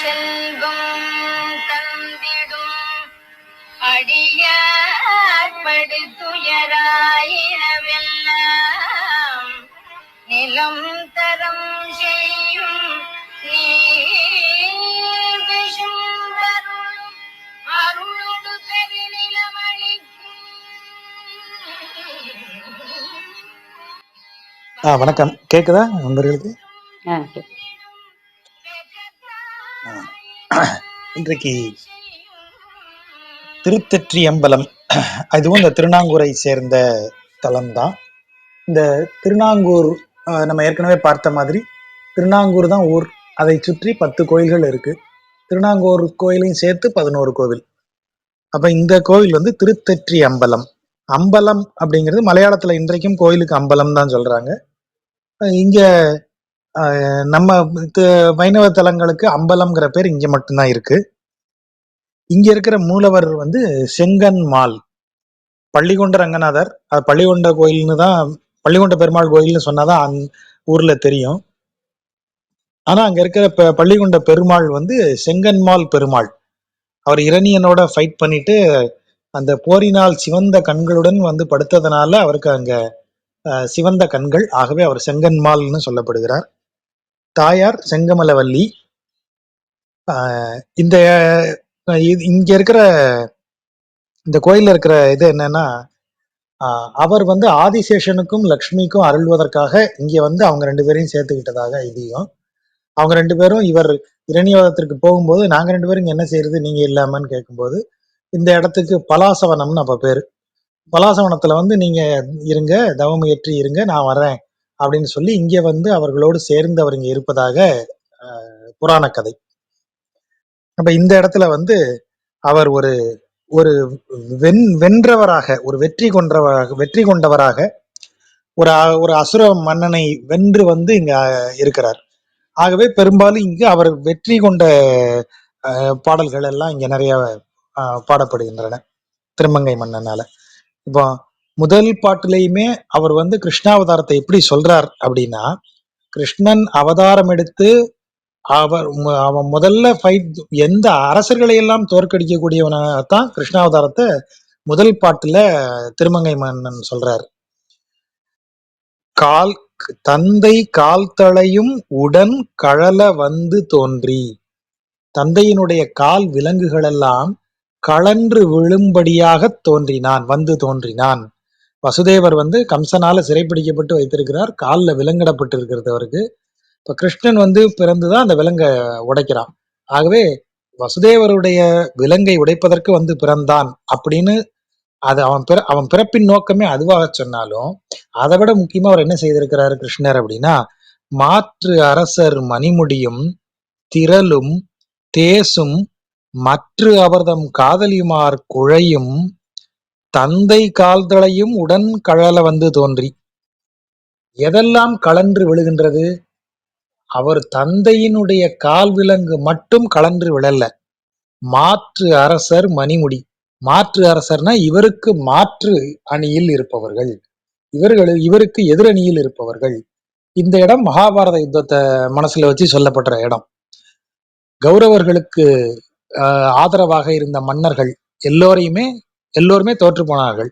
செல்வம் தந்திடும் அடியார் படுத்துயராயிரவெல்லாம் நிலம் தரம் செய்யும் நீர் விஷம் வரும் அருளோடு பெருநிலமளிக்கும். வணக்கம். கேக்குதா நண்பர்களுக்கு? இன்றைக்கு திருத்தெற்றியம்பலம், அதுவும் இந்த திருநாங்கூரை சேர்ந்த தலம்தான். இந்த திருநாங்கூர் நம்ம ஏற்கனவே பார்த்த மாதிரி திருநாங்கூர் தான் ஊர். அதை சுற்றி 10 கோயில்கள் இருக்கு. திருநாங்கூர் கோயிலையும் சேர்த்து 11 கோவில். அப்ப இந்த கோவில் வந்து திருத்தெற்றி அம்பலம். அம்பலம் அப்படிங்கிறது மலையாளத்துல இன்றைக்கும் கோயிலுக்கு அம்பலம் தான் சொல்றாங்க. இங்க நம்ம வைணவ தலங்களுக்கு அம்பலம்ங்கிற பேர் இங்க மட்டும்தான் இருக்கு. இங்க இருக்கிற மூலவர் வந்து செங்கன்மால், பள்ளிகொண்ட ரங்கநாதர். அது பள்ளிகொண்ட கோயில்னு தான், பள்ளிகொண்ட பெருமாள் கோயில்னு சொன்னாதான் ஊர்ல தெரியும். ஆனா அங்க இருக்கிற பள்ளிகொண்ட பெருமாள் வந்து செங்கன்மால் பெருமாள். அவர் இரணியனோட ஃபைட் பண்ணிட்டு அந்த போரினால் சிவந்த கண்களுடன் வந்து படுத்ததுனால அவருக்கு அங்க சிவந்த கண்கள். ஆகவே அவர் செங்கன்மால்னு சொல்லப்படுகிறார். தாயார் செங்கமலவல்லி. இந்த இங்க இருக்கிற இந்த கோயில்ல இருக்கிற இது என்னன்னா, அவர் வந்து ஆதிசேஷனுக்கும் லக்ஷ்மிக்கும் அருள்வதற்காக இங்க வந்து அவங்க 2 பேரையும் சேர்த்துக்கிட்டதாக ஐதீகம். அவங்க 2 பேரும் இவர் இரணியவதத்திற்கு போகும்போது, நாங்க 2 பேரும் இங்க என்ன செய்யறது நீங்க இல்லாமன்னு கேட்கும்போது, இந்த இடத்துக்கு பலாசவனம்னு அப்ப பேரு. பலாசவனத்துல வந்து நீங்க இருங்க, தவம் ஏற்றி இருங்க, நான் வர்றேன் அப்படின்னு சொல்லி இங்க வந்து அவர்களோடு சேர்ந்து அவர் இங்க இருப்பதாக புராண கதை. அப்ப இந்த இடத்துல வந்து அவர் ஒரு ஒரு வென்றவராக, ஒரு வெற்றி கொண்டவராக ஒரு அசுர மன்னனை வென்று வந்து இங்க இருக்கிறார். ஆகவே பெரும்பாலும் இங்கு அவர் வெற்றி கொண்ட பாடல்கள் எல்லாம் இங்க நிறைய பாடப்படுகின்றன திருமங்கை மன்னனால. இப்போ முதல் பாட்டுலையுமே அவர் வந்து கிருஷ்ணாவதாரத்தை எப்படி சொல்றார் அப்படின்னா, கிருஷ்ணன் அவதாரம் எடுத்து அவன் முதல்ல ஃபைட் எந்த அரசர்களை எல்லாம் தோற்கடிக்கக்கூடியவனாகத்தான் கிருஷ்ணாவதாரத்தை முதல் பாட்டுல திருமங்கை மன்னன் சொல்றாரு. தந்தை கால் தளையும் உடன் கழல வந்து தோன்றி, தந்தையினுடைய கால் விலங்குகள் எல்லாம் கழன்று விழும்படியாக தோன்றினான், வந்து தோன்றினான். வசுதேவர் வந்து கம்சனால சிறைப்பிடிக்கப்பட்டு வைத்திருக்கிறார், காலில் விலங்கிடப்பட்டு இருக்கிறது அவருக்கு. இப்ப கிருஷ்ணன் வந்து பிறந்துதான் அந்த விலங்கை உடைக்கிறான். ஆகவே வசுதேவருடைய விலங்கை உடைப்பதற்கு வந்து பிறந்தான் அப்படின்னு அது அவன் பிறப்பின் நோக்கமே அதுவாக சொன்னாலும், அதை விட முக்கியமா அவர் என்ன செய்திருக்கிறாரு கிருஷ்ணர் அப்படின்னா, மாற்று அரசர் மணிமுடியும் திரளும் தேசும் மற்ற அவர்தம் காதலிமார் குழையும் தந்தை கால்தளையும் உடன் கழல வந்து தோன்றி. எதெல்லாம் கலன்று விழுகின்றது? அவர் தந்தையினுடைய கால் விலங்கு மட்டும் கலன்று விழல. மாற்று அரசர் மணிமுடி, மாற்று அரசர்னா இவருக்கு மாற்று அணியில் இருப்பவர்கள், இவருக்கு எதிரணியில் இருப்பவர்கள். இந்த இடம் மகாபாரத யுத்தத்தை மனசுல வச்சு சொல்லப்படுற இடம். கௌரவர்களுக்கு ஆதரவாக இருந்த மன்னர்கள் எல்லோருமே தோற்று போனார்கள்.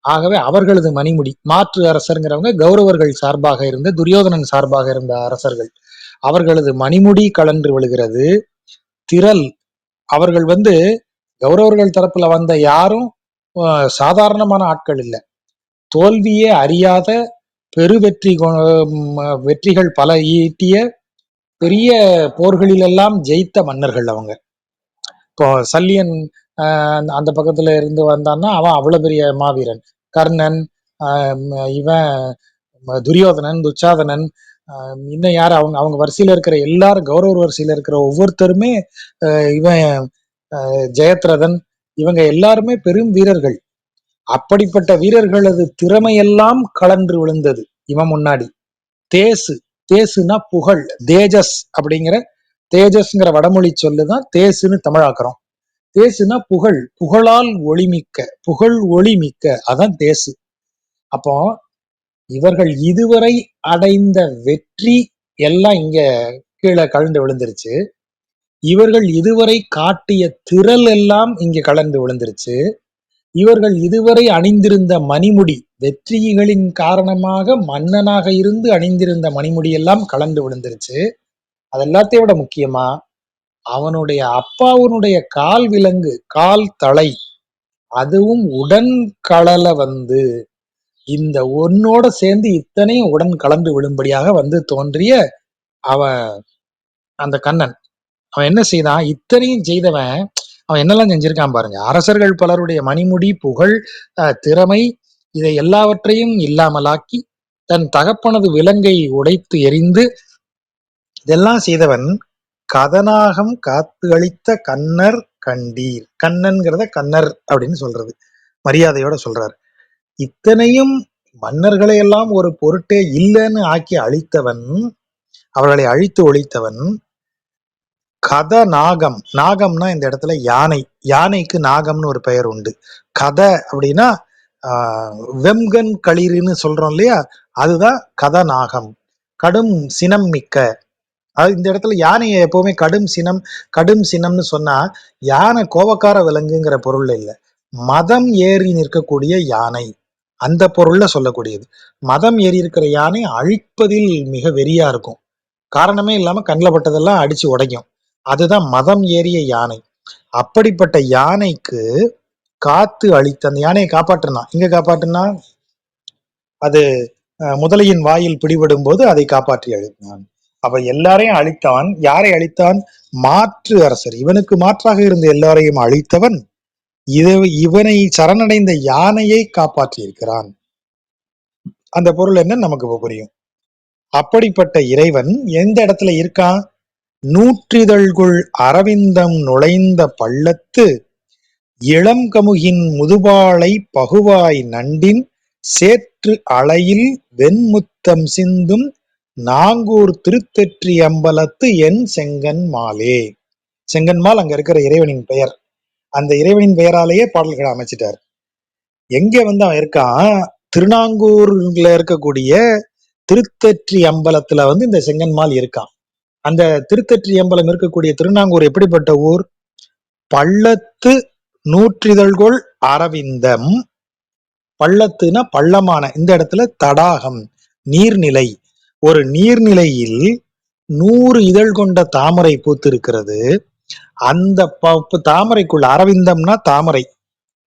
ஆகவே அவர்களது மணிமுடி, மாற்று அரசர்ங்கிறவங்க கௌரவர்கள் சார்பாக இருந்த, துரியோதனன் சார்பாக இருந்த அரசர்கள், அவர்களது மணிமுடி கலன்று விழுகிறது. திரள், அவர்கள் வந்து கௌரவர்கள் தரப்புல வந்த யாரும் சாதாரணமான ஆட்கள் இல்லை. தோல்வியே அறியாத வெற்றிகள் பல ஈட்டிய பெரிய போர்களிலெல்லாம் ஜெயித்த மன்னர்கள் அவங்க. இப்போ சல்லியன் அந்த பக்கத்துல இருந்து வந்தான்னா அவன் அவ்வளவு பெரிய மாவீரன். கர்ணன், இவன் துரியோதனன், துச்சாதனன், இன்னும் யார் அவங்க வரிசையில இருக்கிற எல்லாரும், கௌரவர் வரிசையில இருக்கிற ஒவ்வொருத்தருமே, இவன் ஜெயத்ரதன், இவங்க எல்லாருமே பெரும் வீரர்கள். அப்படிப்பட்ட வீரர்களது திறமையெல்லாம் கலன்று விழுந்தது இவன் முன்னாடி. தேசுனா புகழ், தேஜஸ் அப்படிங்கிற, தேஜஸ்ங்கிற வடமொழி சொல்லுதான் தேசுன்னு தமிழாக்குறோம். தேசுனா புகழ், புகழால் ஒளிமிக்க, புகழ் ஒளி மிக்க, அதான் தேசு. அப்போ இவர்கள் இதுவரை அடைந்த வெற்றி எல்லாம் இங்க கீழே கலந்து விழுந்துருச்சு. இவர்கள் இதுவரை காட்டிய திரள் எல்லாம் இங்க கலந்து விழுந்துருச்சு. இவர்கள் இதுவரை அணிந்திருந்த மணிமுடி, வெற்றிகளின் காரணமாக மன்னனாக இருந்து அணிந்திருந்த மணிமுடி எல்லாம் கலந்து விழுந்துருச்சு. அது எல்லாத்தையும் விட முக்கியமா, அவனுடைய அப்பாவுனுடைய கால் விலங்கு, கால் தலை, அதுவும் உடன் கலல வந்து இந்த ஒன்னோட சேர்ந்து இத்தனையும் உடன் கலந்து விழும்படியாக வந்து தோன்றிய அவன், அந்த கண்ணன். அவன் என்ன செய்தான்? இத்தனையும் செய்தவன் அவன் என்னெல்லாம் செஞ்சிருக்கான் பாருங்க. அரசர்கள் பலருடைய மணிமுடி, புகழ், திறமை, இதை எல்லாவற்றையும் இல்லாமலாக்கி தன் தகப்பனது விலங்கை உடைத்து எறிந்து இதெல்லாம் செய்தவன். கதநாகம் காத்து அளித்த கன்னர் கண்டீர். கண்ணன்கிறத கன்னர் அப்படின்னு சொல்றது, மரியாதையோட சொல்றாரு. இத்தனையும் மன்னர்களை எல்லாம் ஒரு பொருட்டே இல்லைன்னு ஆக்கி அழித்தவன், அவர்களை அழித்து ஒழித்தவன் கதநாகம். நாகம்னா இந்த இடத்துல யானை. யானைக்கு நாகம்னு ஒரு பெயர் உண்டு. கத அப்படின்னா வெம்கன் களிறுன்னு சொல்றோம் இல்லையா, அதுதான் கதநாகம். கடும் சினம் மிக்க. அது இந்த இடத்துல யானையை எப்பவுமே கடும் சினம்னு சொன்னா யானை கோபக்கார விலங்குங்கிற பொருள் இல்லை, மதம் ஏறி நிற்கக்கூடிய யானை அந்த பொருள்ல சொல்லக்கூடியது. மதம் ஏறி இருக்கிற யானை அழிப்பதில் மிக வெறியா இருக்கும். காரணமே இல்லாம கண்ணில் பட்டதெல்லாம் அடிச்சு உடைக்கும். அதுதான் மதம் ஏறிய யானை. அப்படிப்பட்ட யானைக்கு காத்து அழித்து அந்த யானையை காப்பாற்றினான். இங்க காப்பாற்றினா அது முதலையின் வாயில் பிடிபடும் போது அதை காப்பாற்றி அழித்தான். அப்ப எல்லாரையும் அழித்தான். யாரை அழித்தான்? மாற்று அரசர். இவனுக்கு மாற்றாக இருந்த எல்லாரையும் அழித்தவன் இவனை சரணடைந்த யானையை காப்பாற்றி இருக்கிறான். அந்த பொருள் என்ன நமக்கு இப்ப புரியும். அப்படிப்பட்ட இறைவன் எந்த இடத்துல இருக்கான்? நூற்றிதழ்குள் அரவிந்தம் நுழைந்த பள்ளத்து இளங்கமுகின் முதுபாலை பகுவாய் நண்டின் சேற்று அலையில் வெண்முத்தம் சிந்தும் நாங்கூர் திருத்தெற்றி அம்பலத்து என் செங்கன் மாலே. செங்கன்மால் அங்க இருக்கிற இறைவனின் பெயர். அந்த இறைவனின் பெயராலேயே பாடல்களை அமைச்சிட்டார். எங்க வந்து அவன் இருக்கான்? திருநாங்கூர்ல இருக்கக்கூடிய திருத்தெற்றி அம்பலத்துல வந்து இந்த செங்கன்மால் இருக்கான். அந்த திருத்தெற்றி அம்பலம் இருக்கக்கூடிய திருநாங்கூர் எப்படிப்பட்ட ஊர்? பள்ளத்து நூற்றிதழ்கொள் அரவிந்தம். பள்ளத்துனா பள்ளமான, இந்த இடத்துல தடாகம், நீர்நிலை. ஒரு நீர்நிலையில் 100 இதழ் கொண்ட தாமரை பூத்திருக்கிறது. அந்த தாமரைக்குள், அரவிந்தம்னா தாமரை,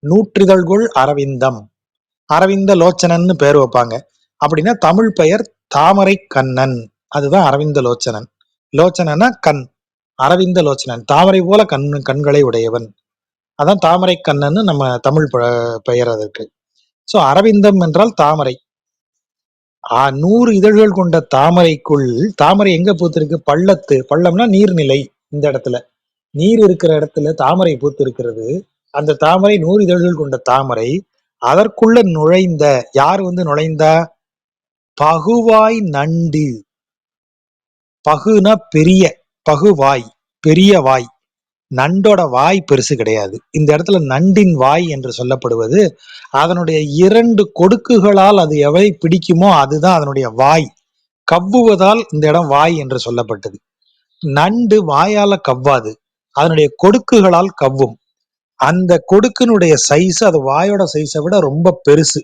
நூற்றிதழ்கொள் அரவிந்தம், அரவிந்த லோச்சனன்னு பேர் வைப்பாங்க. அப்படின்னா தமிழ் பெயர் தாமரை கண்ணன், அதுதான் அரவிந்த லோச்சனன். லோச்சனனா கண், அரவிந்த லோச்சனன் தாமரை போல கண்களை உடையவன், அதான் தாமரை கண்ணன் நம்ம தமிழ் பெயர் அதற்கு. சோ அரவிந்தம் என்றால் தாமரை. 100 இதழ்கள் கொண்ட தாமரைக்குள், தாமரை எங்க பூத்திருக்கு? பள்ளத்து. பள்ளம்னா நீர்நிலை. இந்த இடத்துல நீர் இருக்கிற இடத்துல தாமரை பூத்து இருக்கிறது. அந்த தாமரை 100 இதழ்கள் கொண்ட தாமரை. அதற்குள்ள நுழைந்த யார் வந்து நுழைந்தா? பகுவாய் நண்டு. பகுனா பெரிய, பகுவாய் பெரிய வாய். நண்டோட வாய் பெருசு கிடையாது. இந்த இடத்துல நண்டின் வாய் என்று சொல்லப்படுவது அதனுடைய 2 கொடுக்குகளால் அது எவை பிடிக்குமோ அதுதான் அதனுடைய வாய். கவ்வுவதால் இந்த இடம் வாய் என்று சொல்லப்பட்டது. நண்டு வாயால கவ்வாது, அதனுடைய கொடுக்குகளால் கவ்வும். அந்த கொடுக்கினுடைய சைஸ் அது வாயோட சைஸை விட ரொம்ப பெருசு.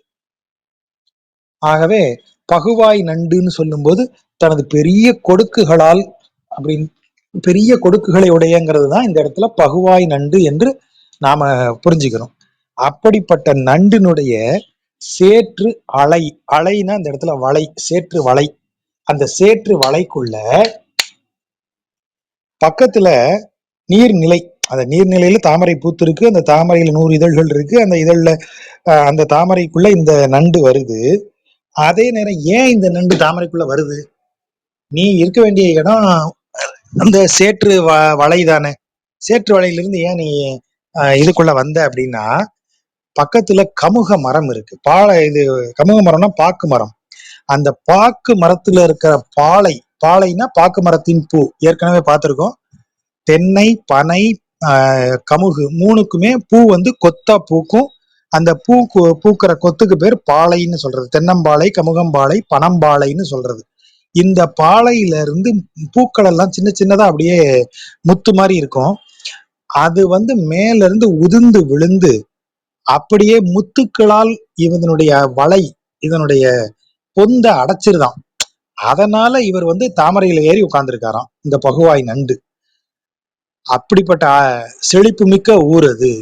ஆகவே பகுவாய் நண்டுன்னு சொல்லும்போது தனது பெரிய கொடுக்குகளால், அப்படின்னு பெரிய கொடுக்குகளை உடையங்கிறது தான் இந்த இடத்துல பகுவாய் நண்டு என்று நாம புரிஞ்சுக்கிறோம். அப்படிப்பட்ட நண்டினுடைய சேற்று அலை, அலைனா இந்த இடத்துல வலை, சேற்று வலை. அந்த சேற்று வலைக்குள்ள பக்கத்துல நீர்நிலை, அந்த நீர்நிலையில தாமரை பூத்து இருக்கு. அந்த தாமரையில 100 இதழ்கள் இருக்கு. அந்த இதழ்ல அந்த தாமரைக்குள்ள இந்த நண்டு வருது. அதே நேரம் ஏன் இந்த நண்டு தாமரைக்குள்ள வருது? நீ இருக்க வேண்டிய இடம் அந்த சேற்று வலை தானே. சேற்று வலையிலிருந்து ஏன் நீ இதுக்குள்ள வந்த அப்படின்னா, பக்கத்துல கமுக மரம் இருக்கு. இது கமுக மரம்னா பாக்கு மரம். அந்த பாக்கு மரத்துல இருக்கிற பாலை, பாலைனா பாக்கு மரத்தின் பூ, ஏற்கனவே பார்த்திருக்கோம். தென்னை, பனை, கமுகு மூணுக்குமே பூ வந்து கொத்தா பூக்கும். அந்த பூக்கிற கொத்துக்கு பேர் பாலைன்னு சொல்றது. தென்னம்பாலை, கமுகம்பாலை, பனம்பாலைன்னு சொல்றது. இந்த பாளையில இருந்து பூக்கள் எல்லாம் சின்ன சின்னதா அப்படியே முத்து மாதிரி இருக்கும். அது வந்து மேல இருந்து உதிர்ந்து விழுந்து அப்படியே முத்துக்களால் இதனுடைய வலை, இதனுடைய பொந்த அடைச்சிருதான். அதனால இவர் வந்து தாமரையில ஏறி உட்கார்ந்துருக்காராம் இந்த பகுவாய் நண்டு. அப்படிப்பட்ட செழிப்பு மிக்க ஊர் அது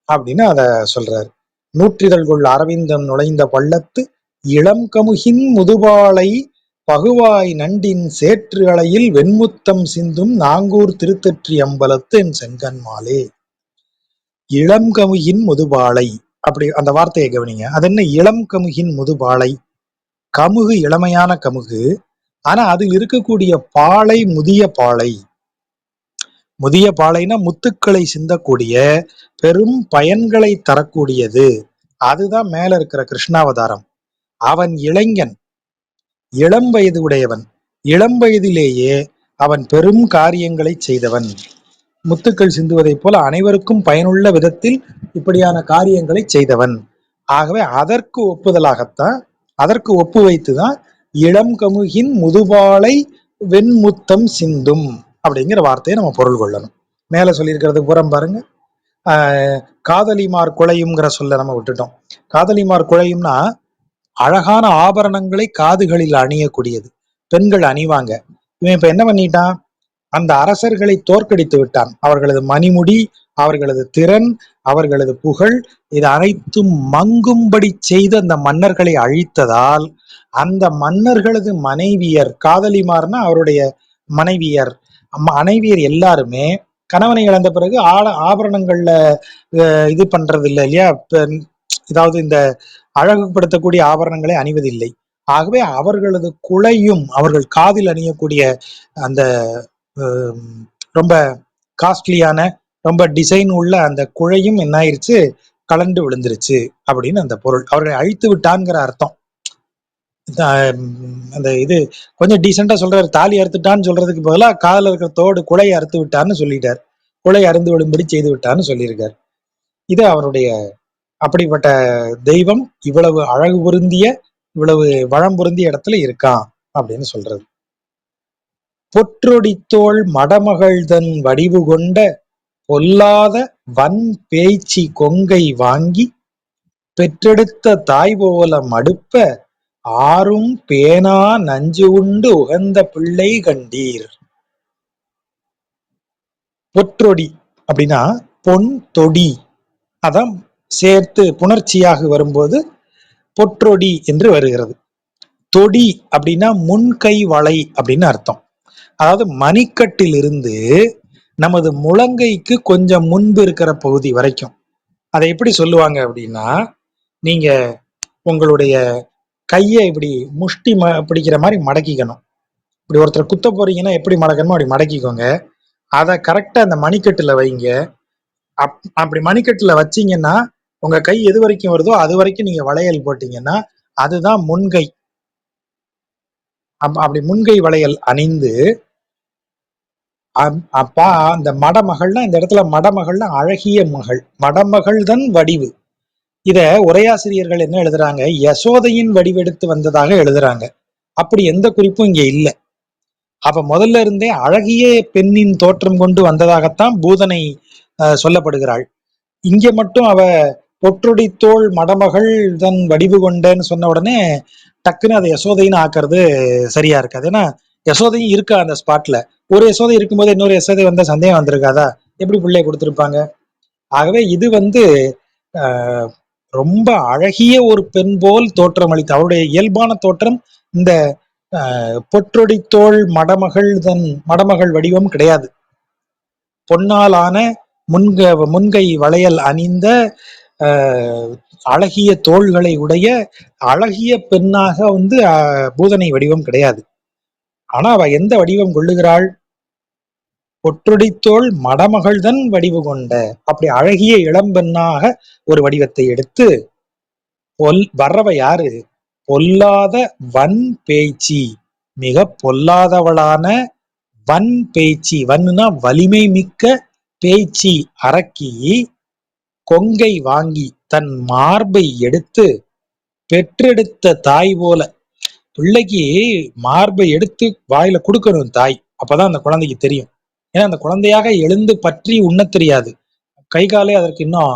அப்படின்னு அத சொல்றாரு. நூற்றிதழ்கொள் அரவிந்தம் நுழைந்த பள்ளத்து இளம் கமுகின் முதுபாலை பகுவாய் நண்டின் சேற்று அலையில் வெண்முத்தம் சிந்தும் நாங்கூர் திருத்தற்றி அம்பலத்து என் செங்கன்மாலே. இளம் கமுகின் முதுபாலை, அப்படி அந்த வார்த்தையை கவனிங்க. அது என்ன இளம் கமுகின் முதுபாலை? கமுகு இளமையான கமுகு, ஆனா அதில் இருக்கக்கூடிய பாலை முதிய பாலை. முதிய பாலைனா முத்துக்களை சிந்தக்கூடிய பெரும் பயன்களை தரக்கூடியது. அதுதான் மேல இருக்கிற கிருஷ்ணாவதாரம். அவன் இளைஞன், இளம் வயது உடையவன். இளம் வயதிலேயே அவன் பெரும் காரியங்களை செய்தவன். முத்துக்கள் சிந்துவதைப் போல அனைவருக்கும் பயனுள்ள விதத்தில் இப்படியான காரியங்களை செய்தவன். ஆகவே அதற்கு ஒப்புதலாகத்தான், அதற்கு ஒப்பு வைத்துதான் இளம் கமுகின் முதுபாலை வெண்முத்தம் சிந்தும் அப்படிங்கிற வார்த்தையை நம்ம பொருள் கொள்ளணும். மேல சொல்லியிருக்கிறது புறம் பாருங்க. காதலிமார் குழையும்ங்கிற சொல்ல நம்ம விட்டுட்டோம். காதலிமார் குழையும்னா அழகான ஆபரணங்களை காதுகளில் அணியக்கூடியது, பெண்கள் அணிவாங்க. இவன் இப்ப என்ன பண்ணிட்டான்? அந்த அரசர்களை தோற்கடித்து விட்டான். அவர்களது மணிமுடி, அவர்களது திறன், அவர்களது புகழ், இது அனைத்தும் மங்கும்படி செய்து அந்த மன்னர்களை அழித்ததால் அந்த மன்னர்களது மனைவியர், காதலிமார்னா அவருடைய மனைவியர், மனைவியர் எல்லாருமே கணவனை இழந்த பிறகு ஆபரணங்கள்ல இது பண்றது இல்லை இல்லையா, ஏதாவது இந்த அழகுபடுத்தக்கூடிய ஆபரணங்களை அணிவதில்லை. ஆகவே அவர்களது குழையும், அவர்கள் காதில் அணியக்கூடிய அந்த ரொம்ப காஸ்ட்லியான, ரொம்ப டிசைன் உள்ள அந்த குழையும் என்ன ஆயிருச்சு, கலண்டு விழுந்துருச்சு அப்படின்னு அந்த பொருள். அவர்களை அழித்து விட்டான்ங்கிற அர்த்தம். அந்த இது கொஞ்சம் டீசெண்டா சொல்றாரு, தாலி அறுத்துட்டான்னு சொல்றதுக்கு பதிலாக காதல இருக்கிற தோடு குழையை அறுத்து விட்டான்னு சொல்லிட்டார். குழை அருந்து விடும்படி செய்து விட்டான்னு சொல்லியிருக்கார். இது அவருடைய, அப்படிப்பட்ட தெய்வம் இவ்வளவு அழகு பொருந்திய, இவ்வளவு வளம் பொருந்திய இடத்துல இருக்கான் அப்படின்னு சொல்றது. பொற்றொடித்தோள் மடமகள்தன் வடிவு கொண்ட பொல்லாத வன் பேய்ச்சி கொங்கை வாங்கி பெற்றெடுத்த தாய் போல மடுப்ப ஆறும் பேனா நஞ்சு உண்டு உகந்த பிள்ளை கண்டீர். பொற்றொடி அப்படின்னா பொன் தொடி, அதான் சேர்த்து புணர்ச்சியாக வரும்போது பொற்றொடி என்று வருகிறது. தொடி அப்படின்னா முன்கை வளை அப்படின்னு அர்த்தம். அதாவது மணிக்கட்டில் இருந்து நமது முழங்கைக்கு கொஞ்சம் முன்பு இருக்கிற பகுதி வரைக்கும். அதை எப்படி சொல்லுவாங்க அப்படின்னா, நீங்க உங்களுடைய கையை இப்படி முஷ்டி பிடிக்கிற மாதிரி மடக்கிக்கணும். இப்படி ஒருத்தர் குத்த போறீங்கன்னா எப்படி மடக்கணுமோ அப்படி மடக்கிக்கோங்க. அதை கரெக்டா அந்த மணிக்கட்டுல வைங்க. அப்படி மணிக்கட்டுல வச்சீங்கன்னா உங்க கை எது வரைக்கும் வருதோ அது வரைக்கும் நீங்க வளையல் போட்டீங்கன்னா அதுதான் முன்கை. அப்படி முன்கை வளையல் அணிந்து அப்பா அந்த மடமகள்னா, இந்த இடத்துல மடமகள்னா அழகிய மகள், மடமகள் தன் வடிவு. இத உரையாசிரியர்கள் என்ன எழுதுறாங்க, யசோதையின் வடிவெடுத்து வந்ததாக எழுதுறாங்க. அப்படி எந்த குறிப்பும் இங்க இல்லை. அப்ப முதல்ல இருந்தே அழகிய பெண்ணின் தோற்றம் கொண்டு வந்ததாகத்தான் பூதனை சொல்லப்படுகிறாள். இங்க மட்டும் அவ பொற்றொடித்தோள் மடமகள் தன் வடிவு கொண்டேன்னு சொன்ன உடனே டக்குன்னு அதை யசோதைன்னு ஆக்குறது சரியா இருக்காது. ஏன்னா யசோதையும் இருக்கா அந்த ஸ்பாட்ல. ஒரு யசோதை இருக்கும்போது இன்னொரு யசோதை வந்த சந்தேகம் வந்திருக்காதா, எப்படி பிள்ளைய கொடுத்திருப்பாங்க? ஆகவே இது வந்து ரொம்ப அழகிய ஒரு பெண் போல் தோற்றம் அளித்த அவருடைய இயல்பான தோற்றம் இந்த பொற்றொடித்தோள் மடமகள் தன் மடமகள் வடிவம் கிடையாது. பொன்னாலான முன்கை வளையல் அணிந்த அழகிய தோள்களை உடைய அழகிய பெண்ணாக வந்து பூதனை வடிவம் கிடையாது. ஆனா அவ எந்த வடிவம் கொள்ளுகிறாள்? பொற்றொடித்தோள் மடமகள் தன் வடிவு கொண்ட, அப்படி அழகிய இளம்பெண்ணாக ஒரு வடிவத்தை எடுத்து வர்றவ யாரு? பொல்லாத வன் பேய்ச்சி, மிக பொல்லாதவளான வன் பேய்ச்சி, வன்னுனா வலிமை மிக்க, பேய்ச்சி அரக்கி, கொங்கை வாங்கி தன் மார்பை எடுத்து பெற்றெடுத்த தாய் போல. பிள்ளைக்கு மார்பை எடுத்து வாயில கொடுக்கணும் தாய். அப்பதான் அந்த குழந்தைக்கு தெரியும். ஏன்னா அந்த குழந்தையாக எழுந்து பற்றி உண்ணத் தெரியாது. கை காலே அதற்கு இன்னும்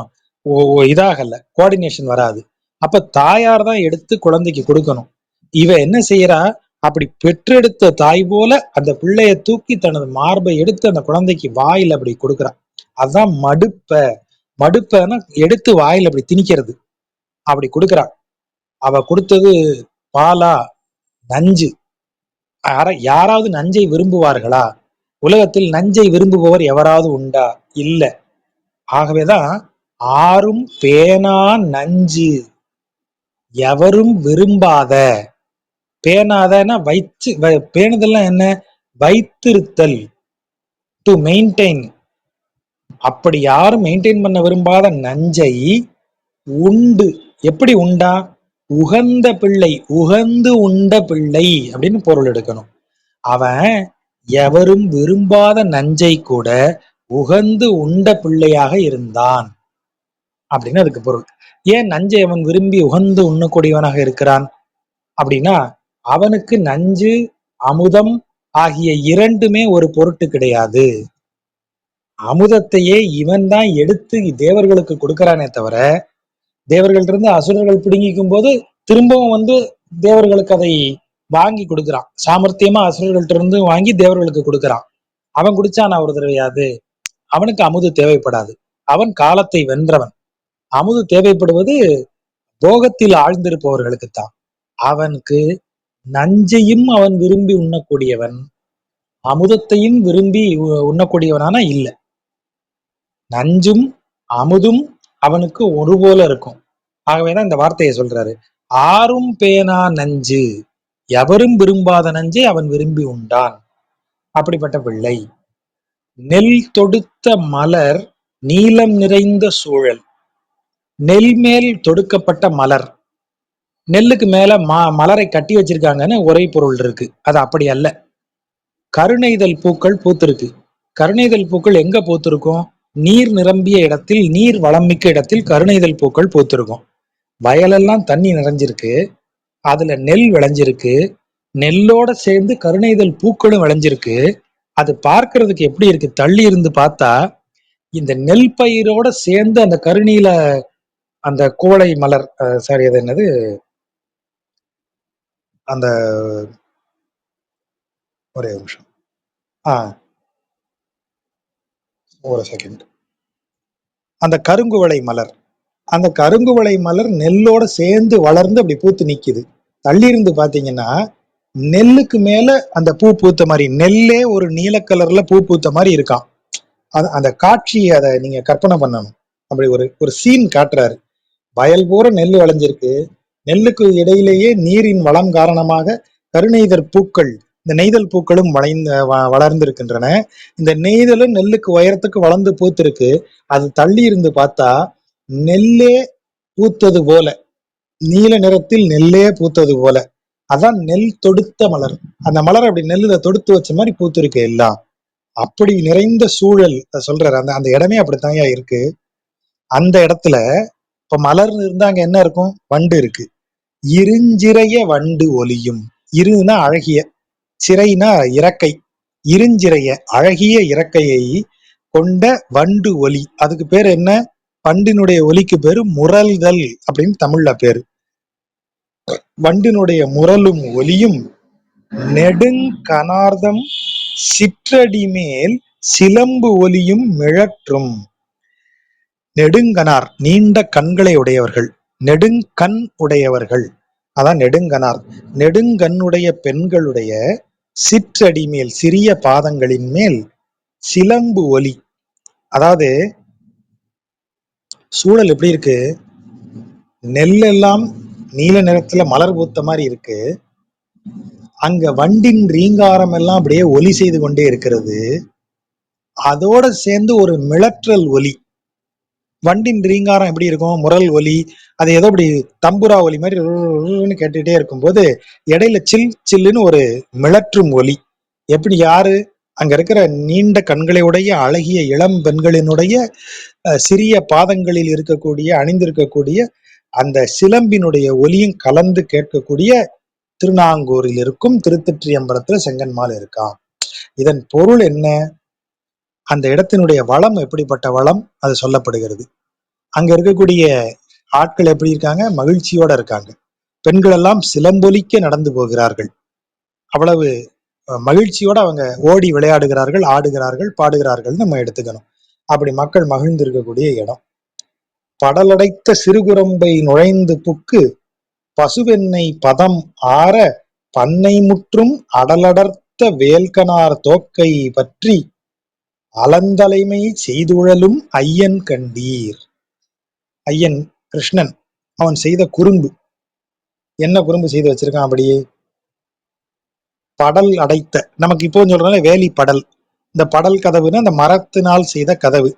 இதாகல, கோஆர்டினேஷன் வராது. அப்ப தாயார் தான் எடுத்து குழந்தைக்கு கொடுக்கணும். இவ என்ன செய்யறா, அப்படி பெற்றெடுத்த தாய் போல அந்த பிள்ளைய தூக்கி தனது மார்பை எடுத்து அந்த குழந்தைக்கு வாயில அப்படி கொடுக்குறா. அதுதான் மடுப்ப. மடுப்பன்னா எடுத்து வாயில அப்படி திணிக்கிறது. அப்படி கொடுக்குறா. அவ கொடுத்தது பாலா, நஞ்சு. யாராவது நஞ்சை விரும்புவார்களா? உலகத்தில் நஞ்சை விரும்புபவர் எவராவது உண்டா? இல்ல. ஆகவேதான் ஆரும் பேனா நஞ்சு எவரும் விரும்பாத. பேணாதன்னா பேணுதல்னா என்ன? வைத்திருத்தல், டு மெயின்டைன். அப்படி யாரும் மெயின்டைன் பண்ண விரும்பாத நஞ்சை உண்டு. எப்படி உண்டா? உகந்த பிள்ளை, உகந்து உண்ட பிள்ளை அப்படின்னு பொருள் எடுக்கணும். அவன் எவரும் விரும்பாத நஞ்சை கூட உகந்து உண்ட பிள்ளையாக இருந்தான் அப்படின்னு அதுக்கு பொருள். ஏன் நஞ்சை அவன் விரும்பி உகந்து உண்ணக்கூடியவனாக இருக்கிறான் அப்படின்னா, அவனுக்கு நஞ்சு அமுதம் ஆகிய இரண்டுமே ஒரு பொருட்டு கிடையாது. அமுதத்தையே இவன் தான் எடுத்து தேவர்களுக்கு கொடுக்கறானே தவிர, தேவர்கள் இருந்து அசுரர்கள் பிடுங்கிக்கும் போது திரும்பவும் வந்து தேவர்களுக்கு அதை வாங்கி கொடுக்கிறான். சாமர்த்தியமா அசுரர்கள்ட்ட இருந்து வாங்கி தேவர்களுக்கு கொடுக்கறான். அவன் குடிச்சானா ஒரு தடவையாது? அவனுக்கு அமுது தேவைப்படாது. அவன் காலத்தை வென்றவன். அமுது தேவைப்படுவது போகத்தில் ஆழ்ந்திருப்பவர்களுக்குத்தான். அவனுக்கு நஞ்சையும் அவன் விரும்பி உண்ணக்கூடியவன், அமுதத்தையும் விரும்பி உண்ணக்கூடியவனானா இல்ல. நஞ்சும் அமுதும் அவனுக்கு ஒரு போல இருக்கும். ஆகவேதான் இந்த வார்த்தையை சொல்றாரு. ஆரும் பேனா நஞ்சு, எவரும் விரும்பாத நஞ்சை அவன் விரும்பி உண்டான். அப்படிப்பட்ட பிள்ளை. நெல் தொடுத்த மலர் நீலம் நிறைந்த சூழல். நெல் மேல் தொடுக்கப்பட்ட மலர். நெல்லுக்கு மேல மலரை கட்டி வச்சிருக்காங்கன்னு ஒரே பொருள் இருக்கு. அது அப்படி அல்ல. கருணைதல் பூக்கள் பூத்திருக்கு. கருணைதல் பூக்கள் எங்க பூத்திருக்கும்? நீர் நிரம்பிய இடத்தில், நீர் வளம் மிக்க இடத்தில் கருணைதல் பூக்கள் பூத்திருக்கும். வயலெல்லாம் தண்ணி நிறைஞ்சிருக்கு, அதுல நெல் விளைஞ்சிருக்கு, நெல்லோட சேர்ந்து கருணைதல் பூக்களும் விளைஞ்சிருக்கு. அது பார்க்கறதுக்கு எப்படி இருக்கு? தள்ளி இருந்து பார்த்தா இந்த நெல் பயிரோட சேர்ந்து அந்த கருநீல, அந்த கோழை மலர், சாரி அது என்னது, அந்த ஒரே நிமிஷம், ஒரு செகண்ட், அந்த கருங்குவளை மலர், அந்த கருங்குவளை மலர் நெல்லோட சேர்ந்து வளர்ந்து அப்படி பூத்து நிக்குது. தள்ளி இருந்து பாத்தீங்கன்னா நெல்லுக்கு மேல அந்த பூ பூத்த மாதிரி, நெல்லே ஒரு நீல கலர்ல பூ பூத்த மாதிரி இருக்கான். அந்த காட்சியை அதை நீங்க கற்பனை பண்ணணும். அப்படி ஒரு ஒரு சீன் காட்டுறாரு. வயல் பூரா நெல் விளைஞ்சிருக்கு, நெல்லுக்கு இடையிலேயே நீரின் வளம் காரணமாக கருநெய்தல் பூக்கள், இந்த நெய்தல் பூக்களும் வளர்ந்திருக்கின்றன. இந்த நெய்தலும் நெல்லுக்கு உயரத்துக்கு வளர்ந்து பூத்திருக்கு. அது தள்ளி இருந்து பார்த்தா நெல்லே பூத்தது போல, நீல நிறத்தில் நெல்லே பூத்தது போல. அதான் நெல் தொடுத்த மலர். அந்த மலர் அப்படி நெல்லுல தொடுத்து வச்ச மாதிரி பூத்திருக்கு எல்லாம். அப்படி நிறைந்த சூழல் சொல்றாரு. அந்த அந்த இடமே அப்படித்தாங்க இருக்கு. அந்த இடத்துல இப்ப மலர் இருந்தா அங்க என்ன இருக்கும்? வண்டு இருக்கு. இருஞ்சிறைய வண்டு ஒலியும். இருனா அழகிய, சிறைனா இறக்கை. இருஞ்சிறைய அழகிய இறக்கையை கொண்ட வண்டு ஒலி. அதுக்கு பேர் என்ன? வண்டினுடைய ஒலிக்கு பேரு முரல்தல் அப்படின்னு தமிழ்ல பேரு. வண்டினுடைய முரலும் ஒலியும் நெடுங்கனார்தம் சிற்றடி மேல் சிலம்பு ஒலியும் மிழற்றும். நெடுங்கனார், நீண்ட கண்களை உடையவர்கள், நெடுங்கண் உடையவர்கள், அதான் நெடுங்கனார். நெடுங்கண்ணுடைய பெண்களுடைய சிற்றடி மேல், சிறிய பாதங்களின் மேல் சிலம்பு ஒலி. அதாவது சூழல் எப்படி இருக்கு? நெல்லெல்லாம் நீல நிறத்துல மலர் பூத்த மாதிரி இருக்கு. அங்க வண்டின் ரீங்காரம் எல்லாம் அப்படியே ஒலி செய்து கொண்டே இருக்கிறது. அதோட சேர்ந்து ஒரு மிளற்றல் ஒலி. வண்டின் ரீங்காரம் எப்படி இருக்கும்? முரல் ஒலி. அது ஏதோ அப்படி தம்புரா ஒலி மாதிரி கேட்டுட்டே இருக்கும்போது இடையில சில் சில்லுன்னு ஒரு மிளற்றும் ஒலி. எப்படி? யாரு? அங்க இருக்கிற நீண்ட கண்களை உடைய அழகிய இளம் பெண்களினுடைய சிறிய பாதங்களில் இருக்கக்கூடிய, அணிந்திருக்கக்கூடிய அந்த சிலம்பினுடைய ஒலியும் கலந்து கேட்கக்கூடிய திருநாங்கூரில் இருக்கும் திருத்தொற்றியம்பலத்துல செங்கன்மால் இருக்கான். இதன் பொருள் என்ன? அந்த இடத்தினுடைய வளம் எப்படிப்பட்ட வளம் அது சொல்லப்படுகிறது. அங்க இருக்கக்கூடிய ஆட்கள் எப்படி இருக்காங்க? மகிழ்ச்சியோட இருக்காங்க. பெண்கள் எல்லாம் சிலம்பொலிக்க நடந்து போகிறார்கள். அவ்வளவு மகிழ்ச்சியோட அவங்க ஓடி விளையாடுகிறார்கள், ஆடுகிறார்கள், பாடுகிறார்கள் நம்ம எடுத்துக்கணும். அப்படி மக்கள் மகிழ்ந்து இருக்கக்கூடிய இடம். படலடைத்த சிறுகுரம்பை நுழைந்து புக்கு பசுவெண்ணெய் பதம் ஆற பண்ணை முற்றும் அடலடர்த்த வேல்கனார் தோக்கை பற்றி அலந்தலைமை செய்துழலும் ஐயன் கண்டீர். ஐயன் கிருஷ்ணன் அவன் செய்த குறும்பு என்ன குறும்பு செய்து வச்சிருக்கான்? அப்படியே படல் அடைத்த, நமக்கு இப்போ சொல்றதுனால வேலி படல், இந்த படல் கதவுன்னு அந்த மரத்தினால் செய்த கதவு,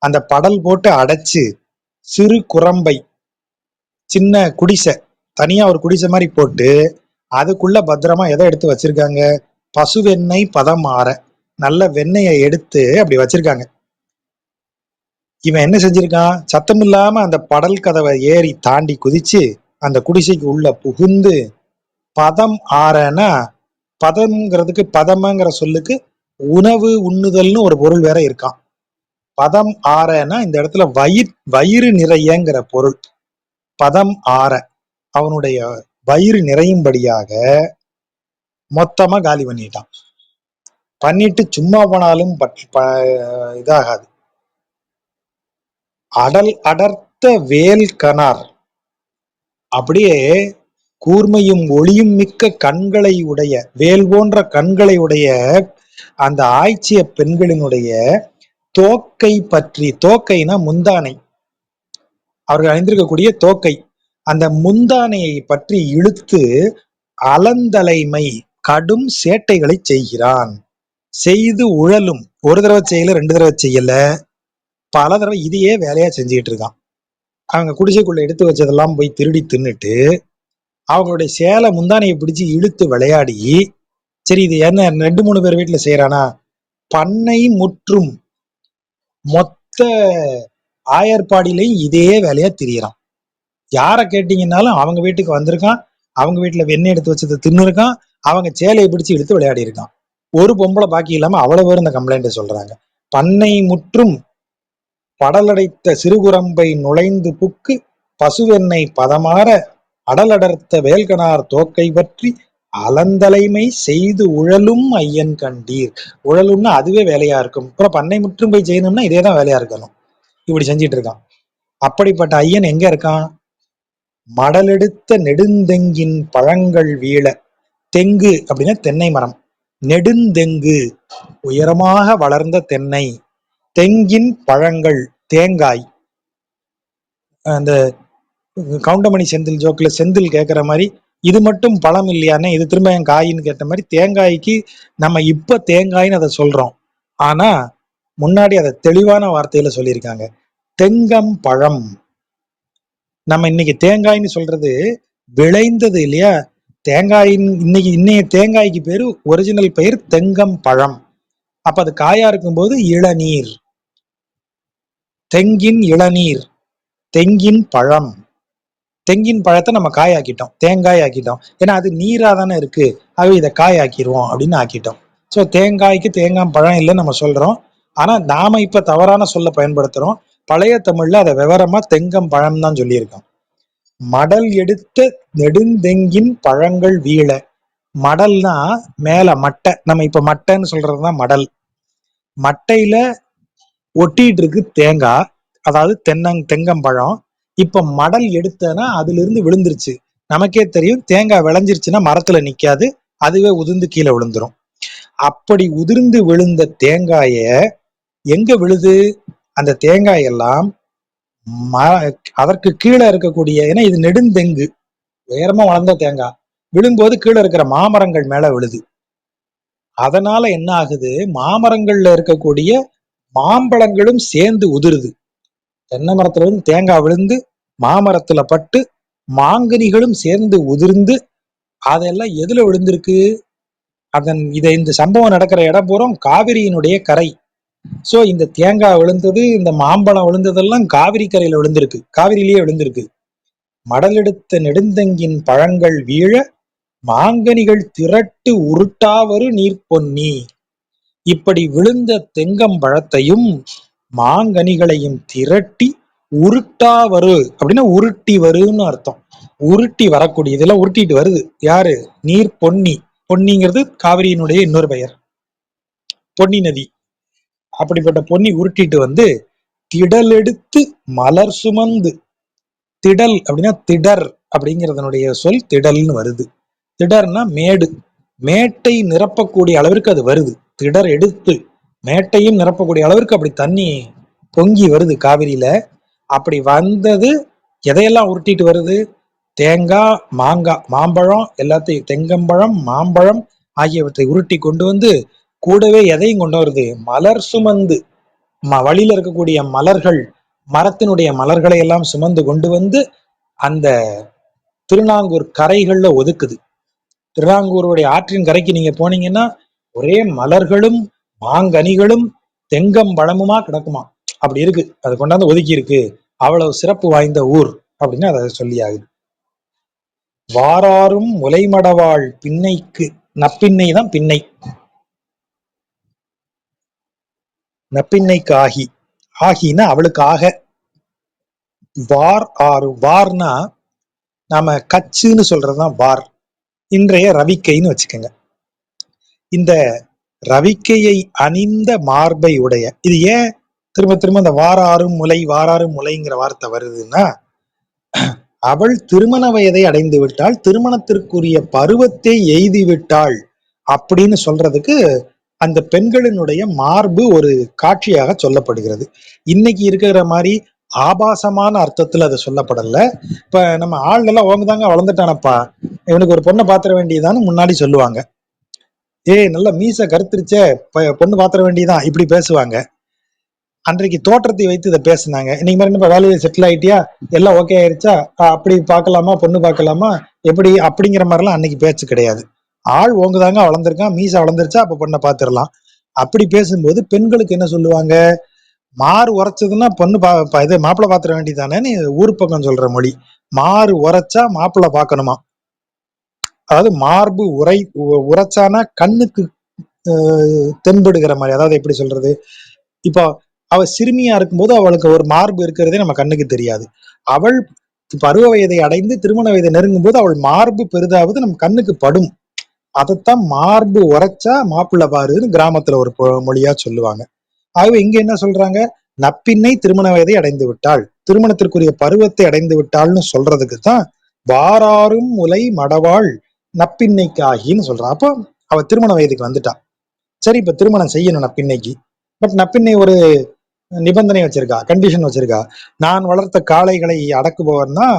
அந்த படல் போட்டு அடைச்சு சிறு குரம்பை, சின்ன குடிசை, தனியா ஒரு குடிசை மாதிரி போட்டு அதுக்குள்ள பத்திரமா எதை எடுத்து வச்சிருக்காங்க? பசுவெண்ணெய் பதம் ஆற, நல்ல வெண்ணெயை எடுத்து அப்படி வச்சிருக்காங்க. இவன் என்ன செஞ்சிருக்கான்? சத்தம் இல்லாம அந்த படல் கதவை ஏறி தாண்டி குதிச்சு அந்த குடிசைக்கு உள்ள புகுந்து பதம் ஆறனா, பதம்ங்கிறதுக்கு பதமங்கிற சொல்லுக்கு உணவு உண்ணுதல்னு ஒரு பொருள் வேற இருக்கான். பதம் ஆறனா இந்த இடத்துல வயிறு நிறையங்கிற பொருள். பதம் ஆற அவனுடைய வயிறு நிறையும்படியாக மொத்தமா காலி பண்ணிட்டான். பண்ணிட்டு சும்மா போனாலும் இதாகாது. அடல் அடர்த்த வேல் கனார், அப்படியே கூர்மையும் ஒளியும் மிக்க கண்களை உடைய, வேல் போன்ற கண்களை உடைய அந்த ஆய்ச்சிய பெண்களினுடைய தோக்கை பற்றி, தோக்கைனா முந்தானை, அவர்கள் அணிந்திருக்கக்கூடிய தோக்கை, அந்த முந்தானையை பற்றி இழுத்து அலந்தலைமை கடும் சேட்டைகளை செய்கிறான். செய்து உழலும், ஒரு தடவை செய்யல, ரெண்டு தடவை செய்யல, பல தடவை இதையே வேலையா செஞ்சுக்கிட்டு இருக்கான். அவங்க குடிசைக்குள்ள எடுத்து வச்சதெல்லாம் போய் திருடி தின்னுட்டு அவங்களுடைய சேலை முந்தானையை பிடிச்சு இழுத்து விளையாடி, சரி இது என்ன ரெண்டு மூணு பேர் வீட்டுல செய்யறானா, பண்ணை முற்றும் மொத்த ஆயர்பாடியிலையும் இதே வேலையா திரியறான். யார கேட்டீங்கன்னாலும் அவங்க வீட்டுக்கு வந்திருக்கான், அவங்க வீட்டுல வெண்ணெய் எடுத்து வச்சதை தின்னு இருக்கான், அவங்க சேலையை பிடிச்சு இழுத்து விளையாடி இருக்கான். ஒரு பொம்பளை பாக்கி இல்லாம அவ்வளவு பேர் இந்த கம்ப்ளைண்ட் சொல்றாங்க. பண்ணை முற்றும் படலடைத்த சிறுகுரம்பை நுழைந்து புக்கு பசுவெண்ணெய் பதமாற அடலடர்த்த வேல்கனார் தோக்கை பற்றி அலந்தலைமை செய்து உழலும் ஐயன் கண்டீர். உழலும்னா அதுவே வேலையா இருக்கும். அப்புறம் பண்ணை முற்றும் போய் செய்யணும்னா இதேதான் வேலையா இருக்கணும். இப்படி செஞ்சிட்டு இருக்கான். அப்படிப்பட்ட ஐயன் எங்க இருக்கான்? மடலெடுத்த நெடுந்தெங்கின் பழங்கள் வீழ, தெங்கு அப்படின்னா தென்னை மரம், நெடுந்தெங்கு உயரமாக வளர்ந்த தென்னை, தெங்கின் பழங்கள் தேங்காய், அந்த கவுண்டமணி செந்தில் ஜோக்ல செந்தில் கேட்கிற மாதிரி இது மட்டும் பழம் இல்லையானே, இது திரும்ப என் காயின்னு கேட்ட மாதிரி தேங்காய்க்கு நம்ம இப்ப தேங்காய்ன்னு அதை சொல்றோம். ஆனா முன்னாடி அதை தெளிவான வார்த்தையில சொல்லியிருக்காங்க, தெங்கம் பழம். நம்ம இன்னைக்கு தேங்காய்ன்னு சொல்றது விளைந்தது இல்லையா, தேங்காயின் இன்னைக்கு இன்னைய தேங்காய்க்கு பேரு ஒரிஜினல் பெயர் தெங்கம் பழம். அப்ப அது காயா இருக்கும் போது இளநீர், தெங்கின் இளநீர், தெங்கின் பழம். தெங்கின் பழத்தை நம்ம காயாக்கிட்டோம், தேங்காய் ஆக்கிட்டோம். ஏன்னா அது நீரா தானே இருக்கு, ஆகவே இதை காய் ஆக்கிடுவோம் அப்படின்னு ஆக்கிட்டோம். ஸோ தேங்காய்க்கு தேங்காய் பழம் இல்லைன்னு நம்ம சொல்றோம். ஆனா நாம இப்ப தவறான சொல்ல பயன்படுத்துறோம். பழைய தமிழ்ல அதை விவரமா தெங்கம் பழம் தான் சொல்லியிருக்கோம். மடல் எடுத்த நெடுந்தெங்கின் பழங்கள் வீழ, மடல்னா மேல மட்டை, நம்ம இப்ப மட்டைன்னு சொல்றதுதான் மடல். மட்டையில ஒட்டிட்டு இருக்கு தேங்காய், அதாவது தெங்கம்பழம். இப்ப மடல் எடுத்தனா அதுல இருந்து விழுந்துருச்சு. நமக்கே தெரியும் தேங்காய் விளைஞ்சிருச்சுன்னா மரத்துல நிக்காது, அதுவே உதிர்ந்து கீழே விழுந்துரும். அப்படி உதிர்ந்து விழுந்த தேங்காய எங்க விழுது? அந்த தேங்காய் எல்லாம் அதற்கு கீழே இருக்கக்கூடிய, ஏன்னா இது நெடுந்தெங்கு உயரமா வளர்ந்த தேங்காய், விழும்போது கீழே இருக்கிற மாமரங்கள் மேல விழுது. அதனால என்ன ஆகுது? மாமரங்கள்ல இருக்கக்கூடிய மாம்பழங்களும் சேர்ந்து உதிருது. தென்னை மரத்துல இருந்து தேங்காய் விழுந்து மாமரத்துல பட்டு மாங்கனிகளும் சேர்ந்து உதிர்ந்து அதெல்லாம் எதுல விழுந்திருக்கு? இந்த சம்பவம் நடக்கிற இடம் பூரம் காவிரியினுடைய கரை. சோ இந்த தேங்காய் விழுந்தது, இந்த மாம்பழம் விழுந்ததெல்லாம் காவிரி கரையில விழுந்திருக்கு, காவிரியிலேயே விழுந்திருக்கு. மடலெடுத்த நெடுந்தங்கின் பழங்கள் வீழ மாங்கனிகள் திரட்டு உருட்டாவரு நீர் பொன்னி. இப்படி விழுந்த தெங்கம்பழத்தையும் மாங்கனிகளையும் திரட்டி உருட்டாவரு அப்படின்னா உருட்டி வருன்னு அர்த்தம். உருட்டி வரக்கூடிய இதெல்லாம் உருட்டிட்டு வருது யாரு? நீர் பொன்னி. பொன்னிங்கிறது காவிரியினுடைய இன்னொரு பெயர், பொன்னி நதி. அப்படிப்பட்ட பொன்னி உருட்டிட்டு வந்து திடலெடுத்து மலர் சுமந்து. திடல் அப்படின்னா திடர் அப்படிங்கிறதனுடைய சொல் திடல்னு வருது. திடர்னா மேடு, மேட்டை நிரப்பக்கூடிய அளவிற்கு அது வருது. திடர் எடுத்து மேட்டையும் நிரப்பக்கூடிய அளவிற்கு அப்படி தண்ணி பொங்கி வருது காவிரியில. அப்படி வந்தது எதையெல்லாம் உருட்டிட்டு வருது? தேங்காய், மாங்காய், மாம்பழம் எல்லாத்தையும், தெங்கம்பழம், மாம்பழம் ஆகியவற்றை உருட்டி கொண்டு வந்து கூடவே எதையும் கொண்டு வருது? மலர் சுமந்து. வழியில இருக்கக்கூடிய மலர்கள், மரத்தினுடைய மலர்களை எல்லாம் சுமந்து கொண்டு வந்து அந்த திருநாங்கூர் கரைகள்ல ஒதுக்குது. திருநாங்கூருடைய ஆற்றின் கரைக்கு நீங்க போனீங்கன்னா ஒரே மலர்களும் மாங்கனிகளும் தெங்கம்பழமுமா கிடக்குமா. அப்படி இருக்கு, அது கொண்டாந்து ஒதுக்கி இருக்கு. அவ்வளவு சிறப்பு வாய்ந்த ஊர் அப்படின்னு அதை சொல்லி ஆகுது. வாராரும் முலைமடவாள் பின்னைக்கு. நப்பின்னை தான் பின்னை, நப்பின்னைக்கு ஆகி. ஆகினா அவளுக்கு ஆக. வார் ஆறு. வார்னா நாம கச்சுன்னு சொல்றதுதான் வார். இன்றைய ரவிக்கைன்னு வச்சுக்கோங்க. இந்த ரவிக்கையை அணிந்த மார்பை உடைய. இது ஏன் திரும்ப திரும்ப இந்த வாராரும் முலை வாராரும் முலைங்கிற வார்த்தை வருதுன்னா, அவள் திருமண வயதை அடைந்து விட்டாள், திருமணத்திற்குரிய பருவத்தை எய்தி விட்டாள் அப்படின்னு சொல்றதுக்கு அந்த பெண்களினுடைய மார்பு ஒரு காட்சியாக சொல்லப்படுகிறது. இன்னைக்கு இருக்கிற மாதிரி ஆபாசமான அர்த்தத்துல அது சொல்லப்படல. இப்ப நம்ம ஆள் எல்லாம் ஓங்குதாங்க வளர்ந்துட்டானப்பா, இவனுக்கு ஒரு பொண்ணை பாத்திர வேண்டியதான்னு முன்னாடி சொல்லுவாங்க. நல்ல மீச கருத்துருச்சே, பொண்ணு பாத்திர வேண்டியதான் இப்படி பேசுவாங்க. அன்றைக்கு தோற்றத்தை வைத்து இதை பேசினாங்க. இன்னைக்கு மாதிரி இப்ப வேலையை செட்டில் ஆயிட்டியா, எல்லாம் ஓகே ஆயிருச்சா, அப்படி பார்க்கலாமா, பொண்ணு பார்க்கலாமா, எப்படி அப்படிங்கிற மாதிரிலாம் அன்னைக்கு பேச்சு கிடையாது. ஆள் ஓங்குதாங்க வளர்ந்துருக்கான், மீசை வளர்ந்துருச்சா அப்ப பொண்ணை பார்த்துடலாம் அப்படி பேசும்போது பெண்களுக்கு என்ன சொல்லுவாங்க? மாறு உரைச்சதுன்னா பொண்ணு இது மாப்பிள்ளை பாத்திர வேண்டியதானேன்னு ஊர் பக்கம் சொல்ற மொழி. மாறு உரைச்சா மாப்பிள்ளை பார்க்கணுமா. அதாவது மார்பு உரைச்சானா கண்ணுக்கு தென்படுகிற மாதிரி. அதாவது எப்படி சொல்றது, இப்போ அவ சிறுமியா இருக்கும்போது அவளுக்கு ஒரு மார்பு இருக்கிறதே நம்ம கண்ணுக்கு தெரியாது. அவள் பருவ வயதை அடைந்து திருமண வயதை நெருங்கும் போது அவள் மார்பு பெரிதாவது நம்ம கண்ணுக்கு படும். அதைத்தான் மார்பு உரைச்சா மாப்பிள்ளை பாருன்னு கிராமத்துல ஒரு மொழியா சொல்லுவாங்க. ஆகவே இங்க என்ன சொல்றாங்க? நப்பின்னை திருமண வயதை அடைந்து விட்டாள், திருமணத்திற்குரிய பருவத்தை அடைந்து விட்டாள்னு சொல்றதுக்கு தான் வாராரும் முலை மடவாள் நப்பின்னைக்கு ஆகின்னு சொல்றான். அப்போ அவ திருமண வயதுக்கு வந்துட்டா. சரி, இப்ப திருமணம் செய்யணும் நப்பின்னைக்கு. பட் நப்பின்னை ஒரு நிபந்தனை வச்சிருக்கா, கண்டிஷன் வச்சிருக்கா. நான் வளர்த்த காளைகளை அடக்குபவன் தான்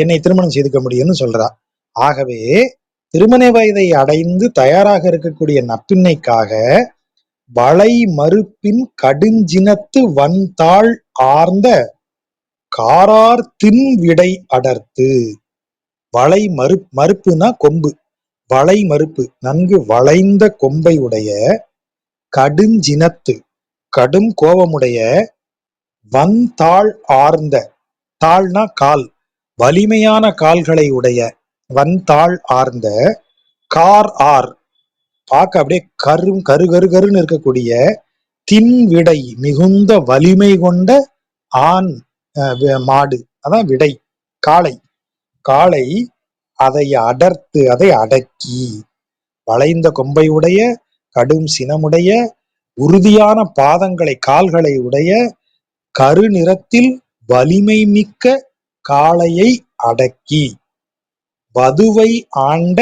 என்னை திருமணம் செய்துக்க முடியும்னு சொல்றா. ஆகவே திருமண வயதை அடைந்து தயாராக இருக்கக்கூடிய நப்பின்னைக்காக வளை மறுப்பின் கடுஞ்சினத்து வன்தாள் ஆர்ந்த காரார் தின் விடை அடர்த்து. வளை மறுப்புனா கொம்பு, வளை மறுப்பு நன்கு வளைந்த கொம்பை உடைய, கடுஞ்சினத்து கடும் கோபமுடைய, வன்தாள் ஆர்ந்த, தாள்னா கால், வலிமையான கால்களை உடைய, வன்தாள் ஆர்ந்த, கார் ஆர் பார்க்க அப்படியே கரு கரு கருன்னு இருக்கக்கூடிய, தின் விடை மிகுந்த வலிமை கொண்ட ஆண் மாடு, அதான் விடை காளை. காளை அதை அடர்த்து, அதை அடக்கி, வளைந்த கொம்பை உடைய, கடும் சினமுடைய, உறுதியான பாதங்களை கால்களை உடைய, கருநிறத்தில் வலிமை மிக்க காளையை அடக்கி, வதுவை ஆண்ட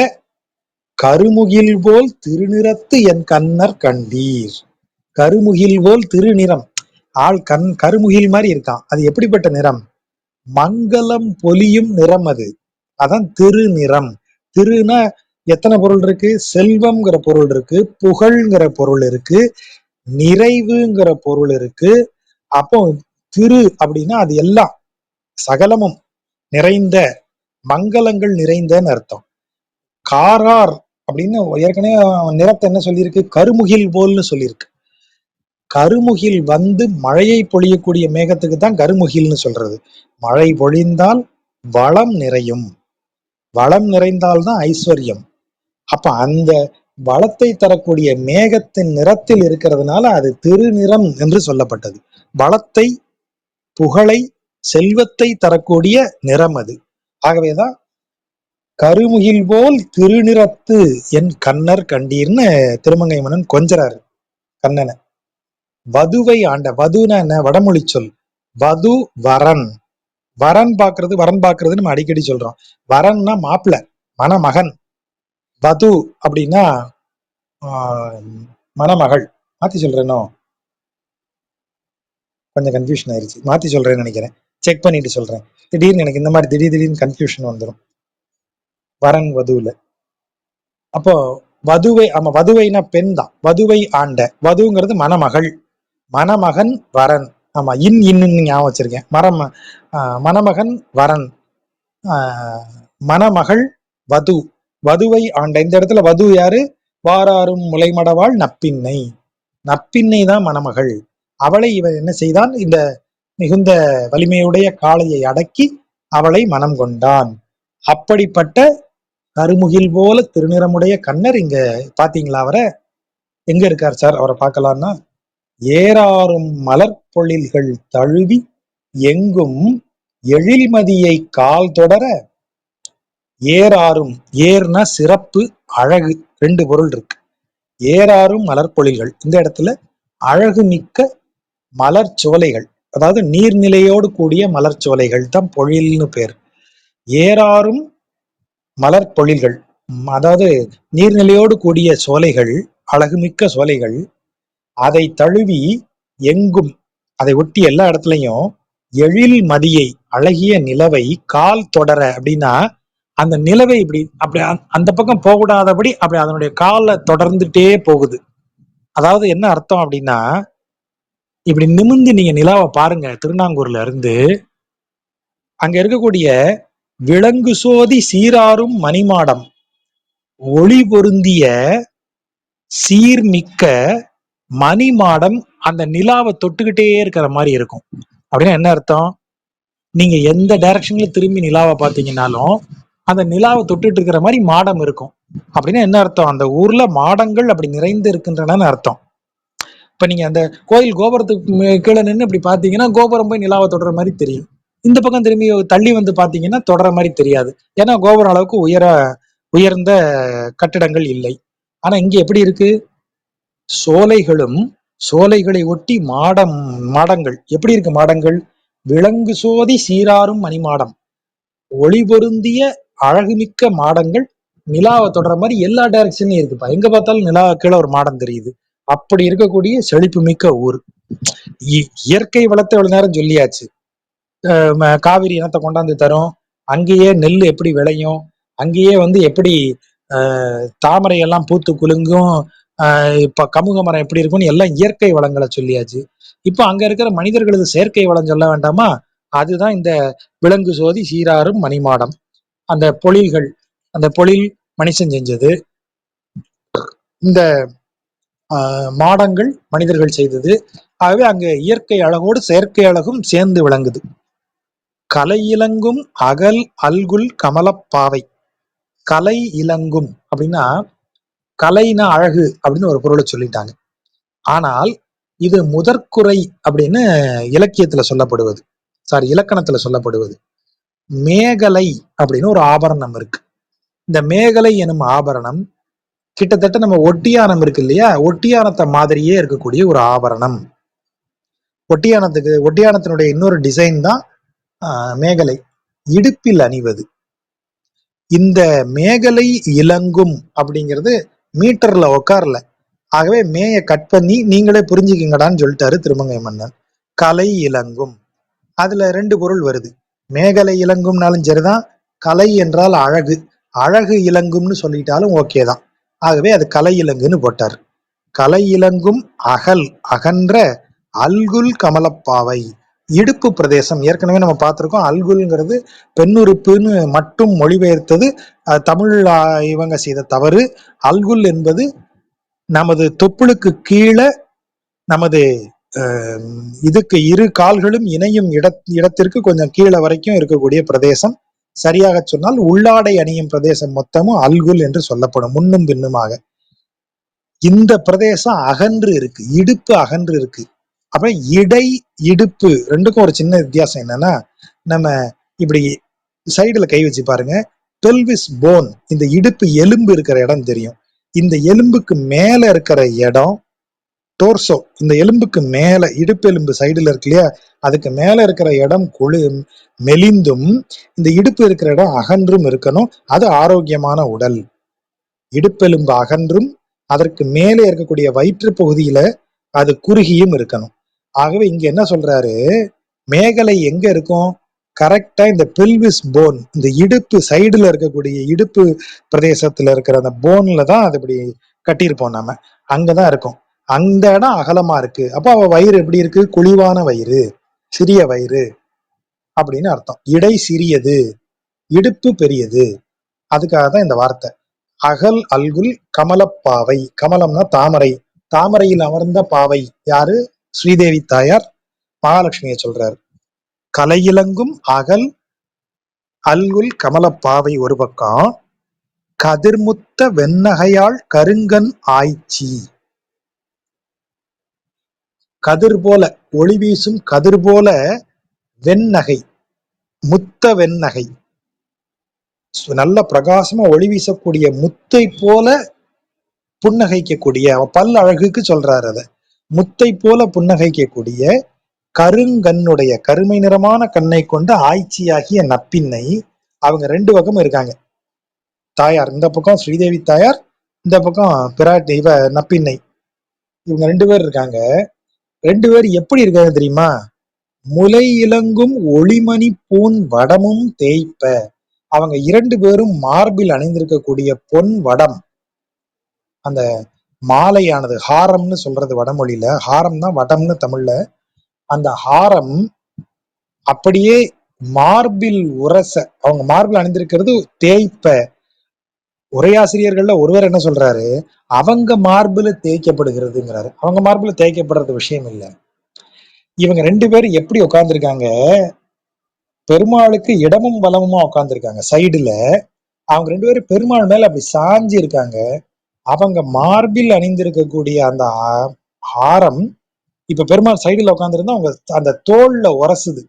கருமுகில் போல் திருநிறத்து என் கண்ணர் கண்டீர். கருமுகில் போல் திருநிறம், ஆள் கருமுகில் மாதிரி இருக்கான். அது எப்படிப்பட்ட நிறம்? மங்களம் பொலியும் நிறம் அது. அதான் திருநிறம். திருனா எத்தனை பொருள் இருக்கு? செல்வம்ங்கிற பொருள் இருக்கு, புகழ்ங்கிற பொருள் இருக்கு, நிறைவுங்கிற பொருள் இருக்கு. அப்போ திரு அப்படின்னா அது எல்லாம் சகலமும் நிறைந்த, மங்களங்கள் நிறைந்தன்னு அர்த்தம். காரார் அப்படின்னு ஏற்கனவே நிறத்தை என்ன சொல்லியிருக்கு? கருமுகில் போல்னு சொல்லியிருக்கு. கருமுகில் வந்து மழையை பொழியக்கூடிய மேகத்துக்கு தான் கருமுகில்னு சொல்றது. மழை பொழிந்தால் வளம் நிறையும். வளம் நிறைந்தால்தான் ஐஸ்வர்யம். அப்ப அந்த வளத்தை தரக்கூடிய மேகத்தின் நிறத்தில் இருக்கிறதுனால அது திருநிறம் என்று சொல்லப்பட்டது. வளத்தை, புகழை, செல்வத்தை தரக்கூடிய நிறம் அது. ஆகவேதான் கருமுகில் போல் திருநிறத்து என் கண்ணர் கண்டீர்னு திருமங்கை மன்னன் கொஞ்சறாரு கண்ணனை. வதுவை ஆண்ட, வதுனா என்ன, வடமொழி சொல். வது வரன். வரன் பாக்குறது நம்ம அடிக்கடி சொல்றோம். வரன்னா மாப்பிள்ள, மணமகன். வது அப்படின்னா மணமகள். மாத்தி சொல்றேனோ, கொஞ்சம் கன்ஃபியூஷன் ஆயிருச்சு, மாத்தி சொல்றேன்னு நினைக்கிறேன். செக் பண்ணிட்டு சொல்றேன். திடீர்னு எனக்கு இந்த மாதிரி திடீர்னு கன்ஃபியூஷன் வந்துடும் வரன் வதுல. அப்போ வதுவை, ஆமா வதுவைனா பெண் தான். வதுவை ஆண்ட, வதுங்கிறது மணமகள், மணமகன் வரன். ஆமா, இன்னும் ஞாபகம் வச்சிருக்கேன். மணமகன் வரன், மணமகள் வது, வதுவை ஆண்ட. இந்த இடத்துல வது யாரு? வாராரும் முளைமடவாள் நப்பின்னை. நப்பின்னை தான் மணமகள். அவளை இவன் என்ன செய்தான்? இந்த மிகுந்த வலிமையுடைய காளையை அடக்கி அவளை மனம் கொண்டான். அப்படிப்பட்ட கருமுகில் போல திருநிறமுடைய கண்ணர் இங்க பாத்தீங்களா? அவரை எங்க இருக்கார் சார்? அவரை பார்க்கலாம்னா, ஏறாரும் மலர்பொழில்கள் தழுவி எங்கும் எழில்மதியை கால் தொடர. ஏறாரும், ஏர்னா சிறப்பு, அழகு, ரெண்டு பொருள் இருக்கு. ஏறாரும் மலர்பொழில்கள், இந்த இடத்துல அழகு மிக்க மலர் சோலைகள், அதாவது நீர்நிலையோடு கூடிய மலர் சோலைகள் தான் பொழில்னு பேர். ஏறாரும் மலர்பொழில்கள், அதாவது நீர்நிலையோடு கூடிய சோலைகள், அழகுமிக்க சோலைகள். அதை தழுவி எங்கும், அதை ஒட்டி எல்லா இடத்துலையும் எழில் மதியை, அழகிய நிலவை கால் தொடர. அப்படின்னா அந்த நிலவை இப்படி அப்படி அந்த பக்கம் போகக்கூடாதபடி அப்படி அதனுடைய காலை தொடர்ந்துட்டே போகுது. அதாவது என்ன அர்த்தம் அப்படின்னா, இப்படி நிமிர்ந்து நீங்க நிலாவை பாருங்க. திருநாங்கூர்ல இருந்து அங்க இருக்கக்கூடிய விலங்கு சோதி சீராரும் மணிமாடம், ஒளி பொருந்திய சீர்மிக்க மணிமாடம் அந்த நிலாவை தொட்டுக்கிட்டே இருக்கிற மாதிரி இருக்கும். அப்படின்னா என்ன அர்த்தம்? நீங்க எந்த டைரக்ஷன்ல திரும்பி நிலாவை பார்த்தீங்கன்னாலும் அந்த நிலாவை தொட்டுட்டு இருக்கிற மாதிரி மாடம் இருக்கும். அப்படின்னா என்ன அர்த்தம்? அந்த ஊர்ல மாடங்கள் அப்படி நிறைந்து இருக்கின்றன அர்த்தம். இப்ப நீங்க அந்த கோயில் கோபுரத்துக்கு கீழே நின்று இப்படி பாத்தீங்கன்னா கோபுரம் போய் நிலாவை தொடர மாதிரி தெரியும். இந்த பக்கம் திரும்பி தள்ளி வந்து பாத்தீங்கன்னா தொடர மாதிரி தெரியாது. ஏன்னா கோபுரம் அளவுக்கு உயர்ந்த கட்டிடங்கள் இல்லை. ஆனா இங்க எப்படி இருக்கு? சோலைகளும், சோலைகளை ஒட்டி மாடங்கள் எப்படி இருக்கு? மாடங்கள் விலங்கு சோதி சீராரும் மணிமாடம், ஒளி பொருந்திய அழகுமிக்க மாடங்கள் நிலாவை தொடர மாதிரி எல்லா டைரக்ஷன்லயும் இருக்குப்பா. எங்க பார்த்தாலும் நிலா கீழே ஒரு மாடம் தெரியுது. அப்படி இருக்கக்கூடிய செழிப்பு மிக்க ஊர். இயற்கை வளத்தை எவ்வளவு நேரம் சொல்லியாச்சு. காவிரி இனத்தை கொண்டாந்து தரும், அங்கேயே நெல் எப்படி விளையும், அங்கேயே எப்படி தாமரை எல்லாம் பூத்து குலுங்கும், இப்ப கமுக மரம் எப்படி இருக்கும்னு எல்லாம் இயற்கை வளங்களை சொல்லியாச்சு. இப்போ அங்க இருக்கிற மனிதர்களது செயற்கை வளம் சொல்ல வேண்டாமா? அதுதான் இந்த விலங்கு சோதி சீராரும் மணிமாடம். அந்த பொழில்கள், அந்த பொழில் மனுஷன் செஞ்சது, இந்த மாடங்கள் மனிதர்கள் செய்தது. ஆகவே அங்க இயற்கை அழகோடு செயற்கை அழகும் சேர்ந்து விளங்குது. கலை இலங்கும் அகல் அல்குல் கமலப்பாவை. கலை இலங்கும் அப்படின்னா, கலைனா அழகு அப்படின்னு ஒரு பொருளை சொல்லிட்டாங்க. ஆனால் இது முதற்குறை அப்படின்னு இலக்கியத்துல சொல்லப்படுவது, இலக்கணத்துல சொல்லப்படுவது. மேகலை அப்படின்னு ஒரு ஆபரணம் இருக்கு. இந்த மேகலை எனும் ஆபரணம் கிட்டத்தட்ட நம்ம ஒட்டியானம் இருக்கு இல்லையா, ஒட்டியானத்தை மாதிரியே இருக்கக்கூடிய ஒரு ஆபரணம். ஒட்டியானத்தினுடைய இன்னொரு டிசைன் தான் மேகலை, இடுப்பில் அணிவது. இந்த மேகலை இலங்கும் அப்படிங்கிறது மீட்டர்ல உட்கார்ல. ஆகவே மேய கட் பண்ணி நீங்களே புரிஞ்சுக்கிங்கடான்னு சொல்லிட்டாரு திருமங்கை மன்னன். கலை இலங்கும், அதுல ரெண்டு பொருள் வருது. மேகலை இலங்கும்னாலும் சரிதான், கலை என்றால் அழகு, அழகு இலங்கும்னு சொல்லிட்டாலும் ஓகே தான். ஆகவே அது கலை இலங்குன்னு போட்டார். கலை இலங்கும் அகல், அகன்ற அல்குல் கமலப்பாவை, இடுப்பு பிரதேசம். ஏற்கனவே நம்ம பார்த்திருக்கோம், அல்குல்ங்கிறது பெண்ணுறுப்புன்னு மட்டும் மொழிபெயர்த்தது தமிழ் இவங்க செய்த தவறு. அல்குல் என்பது நமது தொப்புளுக்கு கீழே, நமது இதுக்கு இரு கால்களும் இணையும் இடத்திற்கு கொஞ்சம் கீழே வரைக்கும் இருக்கக்கூடிய பிரதேசம் சரியாக சொன்னால் உள்ளாடை அணியும் பிரதேசம் மொத்தமும் அல்குல் என்று சொல்லப்படும். முன்னும் பின்னுமாக இந்த பிரதேசம் அகன்று இருக்கு, இடுப்பு அகன்று இருக்கு. அப்ப இடை இடுப்பு ரெண்டுக்கும் ஒரு சின்ன வித்தியாசம் என்னன்னா, நம்ம இப்படி சைடுல கை வச்சு பாருங்க, பெல்விஸ் போன், இந்த இடுப்பு எலும்பு இருக்கிற இடம் தெரியும். இந்த எலும்புக்கு மேல இருக்கிற இடம் டோர்சோ. இந்த எலும்புக்கு மேல இடுப்பு எலும்பு சைடுல இருக்கு இல்லையா, அதுக்கு மேல இருக்கிற இடம் மெலிந்தும் இந்த இடுப்பு இருக்கிற இடம் அகன்றும் இருக்கணும். அது ஆரோக்கியமான உடல். இடுப்பெலும்பு அகன்றும் அதற்கு மேலே இருக்கக்கூடிய வயிற்று பகுதியில அது குறுகியும் இருக்கணும். ஆகவே இங்க என்ன சொல்றாரு, மேகலை எங்க இருக்கும், கரெக்டா இந்த பெல்விஸ் போன், இந்த இடுப்பு சைடுல இருக்கக்கூடிய இடுப்பு பிரதேசத்துல இருக்கிற அந்த போன்ல தான் அது இப்படி கட்டியிருப்போம். நம்ம அங்கதான் இருக்கும். அந்த இடம் அகலமா இருக்கு. அப்ப அவ வயிறு எப்படி இருக்கு, குழிவான வயிறு, சிறிய வயிறு அப்படின்னு அர்த்தம். இடை சிறியது, இடுப்பு பெரியது. அதுக்காக தான் இந்த வார்த்தை. அகல் அல்குல் கமலப்பாவை. கமலம்னா தாமரை, தாமரையில் அமர்ந்த பாவை யாரு, ஸ்ரீதேவி தாயார் மகாலட்சுமியை சொல்றாரு. கலையிலங்கும் அகல் அல்குல் கமலப்பாவை ஒரு பக்கம், கதிர்முத்த வெண்ணகையாள் கருங்கன் ஆய்ச்சி. கதிர் போல ஒளி வீசும் கதிர் போல வெண்ணகை, முத்த வெண்ணகை, நல்ல பிரகாசமா ஒளி வீசக்கூடிய முத்தை போல புன்னகைக்கக்கூடிய, பல் அழகுக்கு சொல்றாரு அத, முத்தை போல புன்னகைக்கக்கூடிய கருங்கண்ணுடைய, கருமை நிறமான கண்ணை கொண்டு ஆய்ச்சியாகிய நப்பின்னை. அவங்க ரெண்டு பக்கம் இருக்காங்க தாயார், இந்த பக்கம் ஸ்ரீதேவி தாயார், இந்த பக்கம் பிராட்டி இவ நப்பின்னை. இவங்க ரெண்டு பேர் இருக்காங்க. ரெண்டு பேர் எப்படி இருக்காங்க தெரியுமா, முலை இலங்கும் ஒளிமணி பூன் வடமும் தேய்ப்ப. அவங்க இரண்டு பேரும் மார்பில் அணிந்திருக்கக்கூடிய பொன் வடம், அந்த மாலையானது, ஹாரம்னு சொல்றது வடமொழியில, ஹாரம் தான் வடம்னு தமிழ்ல. அந்த ஹாரம் அப்படியே மார்பில் உரச, அவங்க மார்பில் அணிந்திருக்கிறது தேய்ப்ப. உரையாசிரியர்கள்ல ஒருவர் என்ன சொல்றாரு, அவங்க மார்பில தேய்க்கப்படுகிறதுங்கிறாரு. அவங்க மார்பில தேய்க்கப்படுறது விஷயம் இல்ல. இவங்க ரெண்டு பேரும் எப்படி உட்கார்ந்துருக்காங்க, பெருமாளுக்கு இடமும் வலமுமா உட்கார்ந்துருக்காங்க சைடுல. அவங்க ரெண்டு பேரும் பெருமாள் மேல அப்படி சாஞ்சி இருக்காங்க. அவங்க மார்பில் அணிந்திருக்கக்கூடிய அந்த ஹாரம் இப்ப பெருமாள் சைடுல உட்காந்துருந்தா அவங்க அந்த தோல்ல உரசுது,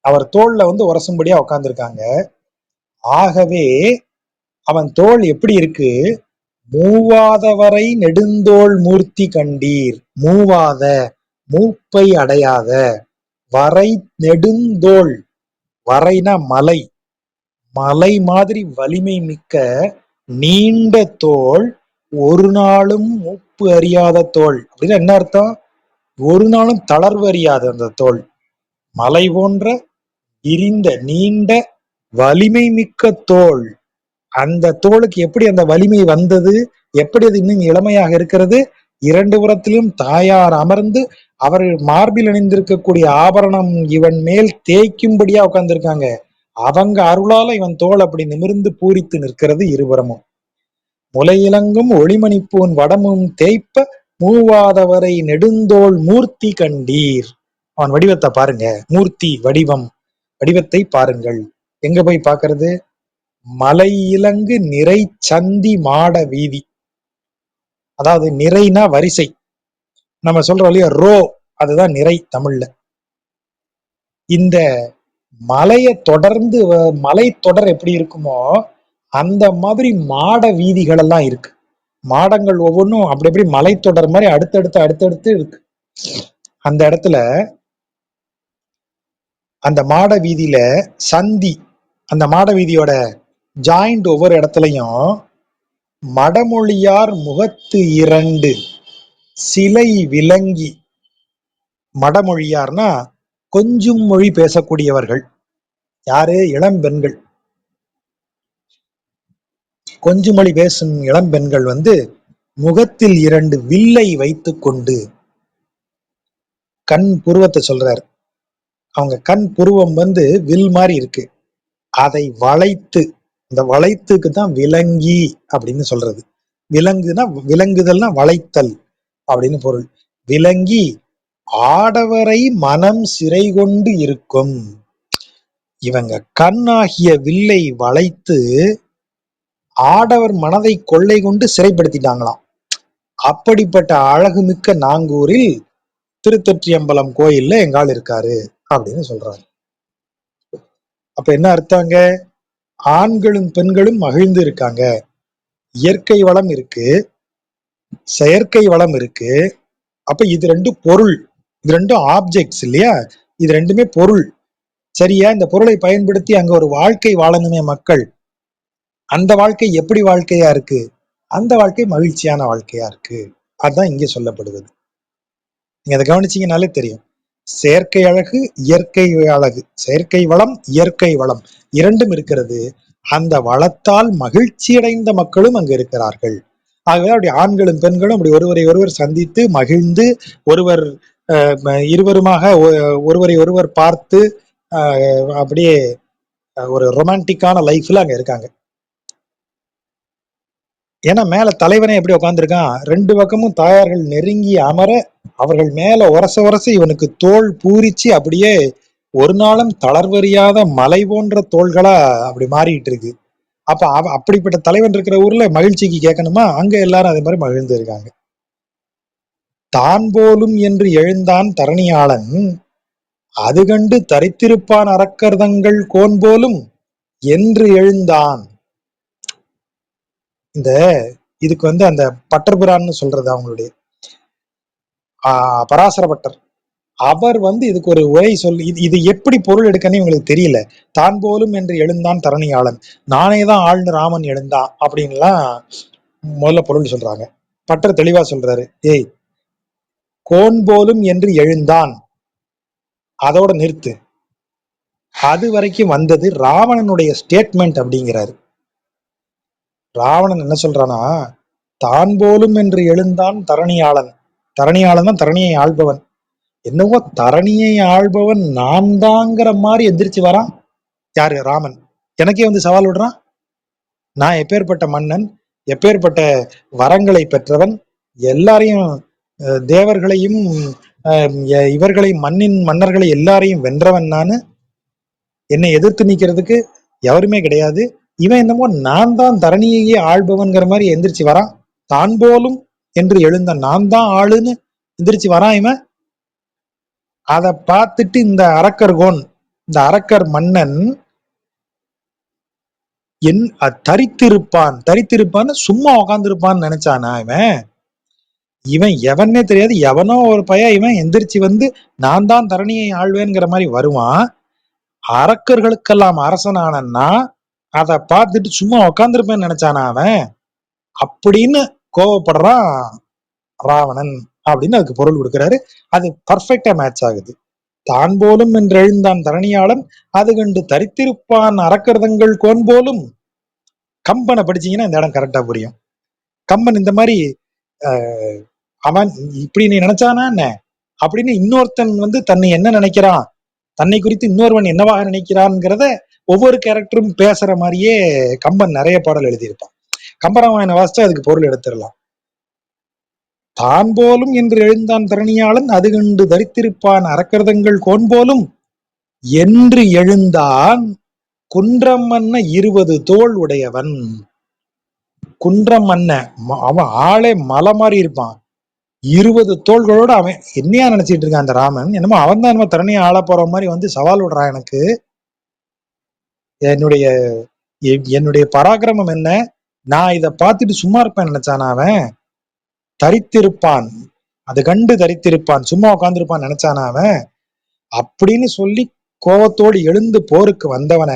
அவர் தோல்ல வந்து உரசும்படியா உட்கார்ந்துருக்காங்க. ஆகவே அவன் தோல் எப்படி இருக்கு, மூவாதவரை நெடுந்தோள் மூர்த்தி கண்டீர். மூவாத, மூப்பை அடையாத, வரை நெடுந்தோள், வரைனா மலை, மலை மாதிரி வலிமை மிக்க நீண்ட தோல், ஒரு நாளும் மூப்பு அறியாத தோல். அப்படின்னு என்ன அர்த்தம், ஒரு நாளும் தளர்வு அறியாது அந்த தோல். மலை போன்ற விரிந்த நீண்ட வலிமை மிக்க தோல். அந்த தோளுக்கு எப்படி அந்த வலிமை வந்தது, எப்படி அது இன்னும் இளமையாக இருக்கிறது, இரண்டு புறத்திலும் தாயார் அமர்ந்து அவர் மார்பில் அணிந்திருக்கக்கூடிய ஆபரணம் இவன் மேல் தேய்க்கும்படியா உட்கார்ந்துருக்காங்க. அவங்க அருளால இவன் தோல் அப்படி நிமிர்ந்து பூரித்து நிற்கிறது இருபுறமும். முலையிலங்கும் ஒளிமணிப்பூன் வடமும் தேய்ப்ப மூவாதவரை நெடுந்தோள் மூர்த்தி கண்டீர். அவன் வடிவத்தை பாருங்க, மூர்த்தி வடிவம், வடிவத்தை பாருங்கள். எங்க போய் பாக்குறது, மலை இலங்கு நிறை சந்தி மாட வீதி. அதாவது நிறைனா வரிசை, நம்ம சொல்றோம் இல்லையா ரோ, அதுதான் நிறை தமிழ்ல. இந்த மலையை தொடர்ந்து, மலை தொடர் எப்படி இருக்குமோ அந்த மாதிரி மாட வீதிகள் எல்லாம் இருக்கு. மாடங்கள் ஒவ்வொன்றும் அப்படி எப்படி மலை தொடர் மாதிரி அடுத்தடுத்து அடுத்தடுத்து இருக்கு. அந்த இடத்துல அந்த மாட வீதியில சந்தி, அந்த மாட வீதியோட ஜாயிண்ட் ஒவ்வொரு இடத்துலையும் மடமொழியார் முகத்து இரண்டு சிலை விளங்கி. மடமொழியார்னா கொஞ்சம் மொழி பேசக்கூடியவர்கள். யாரு, இளம் பெண்கள். கொஞ்சம் மொழி பேசும் இளம் பெண்கள் வந்து முகத்தில் இரண்டு வில்லை வைத்து கொண்டு, கண் புருவத்தை சொல்றாரு, அவங்க கண் புருவம் வந்து வில் மாதிரி இருக்கு, அதை வளைத்து, இந்த வளைத்துக்கு தான் விலங்கி அப்படின்னு சொல்றது. விலங்குனா, விலங்குதல்னா வளைத்தல் அப்படின்னு பொருள். விலங்கி ஆடவரை மனம் சிறை கொண்டு இருக்கும். இவங்க கண்ணாகிய வில்லை வளைத்து ஆடவர் மனதை கொள்ளை கொண்டு சிறைப்படுத்திட்டாங்களாம். அப்படிப்பட்ட அழகுமிக்க நாங்கூரில் திருத்தொற்றியம்பலம் கோயில்ல எங்காள் இருக்காரு அப்படின்னு சொல்றாரு. அப்ப என்ன அர்த்தங்க? ஆண்களும் பெண்களும் மகிழ்ந்து இருக்காங்க. இயற்கை வளம் இருக்கு, செயற்கை வளம் இருக்கு. அப்ப இது ரெண்டும் பொருள், இது ரெண்டும் ஆப்ஜெக்ட்ஸ் இல்லையா? இது ரெண்டுமே பொருள். சரியா? இந்த பொருளை பயன்படுத்தி அங்க ஒரு வாழ்க்கை வாழணுமே மக்கள். அந்த வாழ்க்கை எப்படி வாழ்க்கையா இருக்கு? அந்த வாழ்க்கை மகிழ்ச்சியான வாழ்க்கையா இருக்கு. அதுதான் இங்கே சொல்லப்படுவது. நீங்க அதை கவனிச்சீங்கனாலே தெரியும். செயற்கை அழகு, இயற்கை அழகு, செயற்கை வளம், இயற்கை வளம் இரண்டும் இருக்கிறது. அந்த வளத்தால் மகிழ்ச்சி அடைந்த மக்களும் அங்கு இருக்கிறார்கள். ஆகவே அப்படி ஆண்களும் பெண்களும் அப்படி ஒருவரை ஒருவர் சந்தித்து மகிழ்ந்து ஒருவர் இருவருமாக ஒருவரை ஒருவர் பார்த்து அப்படியே ஒரு ரொமான்டிக்கான லைஃப்ல அங்க இருக்காங்க. ஏன்னா மேல தலைவனே எப்படி உட்காந்துருக்கான், ரெண்டு பக்கமும் தாயார்கள் நெருங்கி அமர அவர்கள் மேல உரச உரச இவனுக்கு தோல் பூரிச்சு அப்படியே ஒரு நாளும் தளர்வறியாத மலை போன்ற தோள்களா அப்படி மாறிட்டு இருக்கு. அப்ப அப்படிப்பட்ட தலைவன் இருக்கிற ஊர்ல மகிழ்ச்சிக்கு கேட்கணுமா? அங்க எல்லாரும் அதே மாதிரி மகிழ்ந்து இருக்காங்க. தான் போலும் என்று எழுந்தான் தரணியாளன், அது கண்டு தரித்திருப்பான் அறக்கர்தங்கள் கோன் போலும் என்று எழுந்தான். இந்த இதுக்கு வந்து அந்த பட்டர்பிரான்னு சொல்றது அவங்களுடைய பராசர பட்டர், அவர் வந்து இதுக்கு ஒரு உரை சொல்லி இது எப்படி பொருள் எடுக்கன்னு இவங்களுக்கு தெரியல. தான் போலும் என்று எழுந்தான் தரணியாளன், நானே தான் ஆழ்ந்து ராமன் எழுந்தான் அப்படின்லாம் முதல்ல பொருள் சொல்றாங்க. பட்டர் தெளிவா சொல்றாரு, ஏய் கோன் போலும் என்று எழுந்தான் அதோட நிறுத்து. அது வரைக்கும் வந்தது ராவணனுடைய ஸ்டேட்மெண்ட் அப்படிங்கிறாரு. ராவணன் என்ன சொல்றானா, தான் போலும் என்று எழுந்தான் தரணியாளன். தரணியாளன் தான் தரணியை ஆள்பவன். என்னவோ தரணியை ஆள்பவன் நான் தாங்கிற மாதிரி எந்திரிச்சு வரான். யாரு? ராமன். எனக்கே வந்து சவால் விடுறான். நான் எப்பேற்பட்ட மன்னன், எப்பேற்பட்ட வரங்களை பெற்றவன், எல்லாரையும் தேவர்களையும் இவர்களை மன்னர்களை எல்லாரையும் வென்றவன் நானு. என்னை எதிர்த்து நிக்கிறதுக்கு எவருமே கிடையாது. இவன் என்னமோ நான் தான் தரணியையே ஆள்பவன்கிற மாதிரி எந்திரிச்சு வரான். தான் போலும் என்று எழுந்த நான் தான் ஆளுன்னு எந்திரிச்சு வரான் இவன். அதை பார்த்துட்டு இந்த அரக்கர்கோன், இந்த அரக்கர் மன்னன் என் தரித்திருப்பான்னு சும்மா உக்காந்துருப்பான்னு நினைச்சானா இவன்? இவன் எவனே தெரியாது, எவனோ ஒரு பையன் இவன் எந்திரிச்சு வந்து நான் தான் தரணியை ஆழ்வேங்கிற மாதிரி வருவான். அரக்கர்களுக்கெல்லாம் அரசனானன்னா அதை பார்த்துட்டு சும்மா உக்காந்துருப்பேன்னு நினைச்சானா அவன்? அப்படின்னு கோவப்படுறான் ராவணன் அப்படின்னு அதுக்கு பொருள் கொடுக்கிறாரு. அது பர்ஃபெக்டா மேட்ச் ஆகுது. தான் போலும் என்று எழுந்தான் தரணியாளன், அது கண்டு தரித்திருப்பான் அரக்கர்தங்கள் கோன் போலும். கம்பனை படிச்சீங்கன்னா இந்த இடம் கரெக்டா புரியும். கம்பன் இந்த மாதிரி அவன் இப்படி நீ நினைச்சானா என்ன அப்படின்னு இன்னொருத்தன் வந்து தன்னை என்ன நினைக்கிறான், தன்னை குறித்து இன்னொருவன் என்னவாக நினைக்கிறான்ங்கிறத ஒவ்வொரு கேரக்டரும் பேசுற மாதிரியே கம்பன் நிறைய பாடல் எழுதியிருப்பான். கம்பராமாயண வாசிச்சா அதுக்கு பொருள் எடுத்துடலாம். தான் போலும் என்று எழுந்தான் தரணியாளன், அது கண்டு தரித்திருப்பான் அரக்கர்தங்கள் கோன் போலும் என்று எழுந்தான் குன்றம் மன்ன 20 தோள் உடையவன். குன்றம் மன்ன, அவன் ஆளே மலை மாதிரி இருப்பான். 20 தோள்களோட அவன் என்னையா நினைச்சிட்டு இருக்கான் அந்த ராமன்? என்னமோ அவன் தான் என்னமோ தரணியை ஆள போற மாதிரி வந்து சவால் விடுறான் எனக்கு. என்னுடைய பராக்கிரமம் என்ன, நான் இதை பார்த்துட்டு சும்மா இருப்பேன் நினைச்சானா அவன்? தரித்திருப்பான், அது கண்டு தரித்திருப்பான், சும்மா உட்காந்துருப்பான் நினைச்சானா அவன்? அப்படின்னு சொல்லி கோபத்தோடு எழுந்து போருக்கு வந்தவன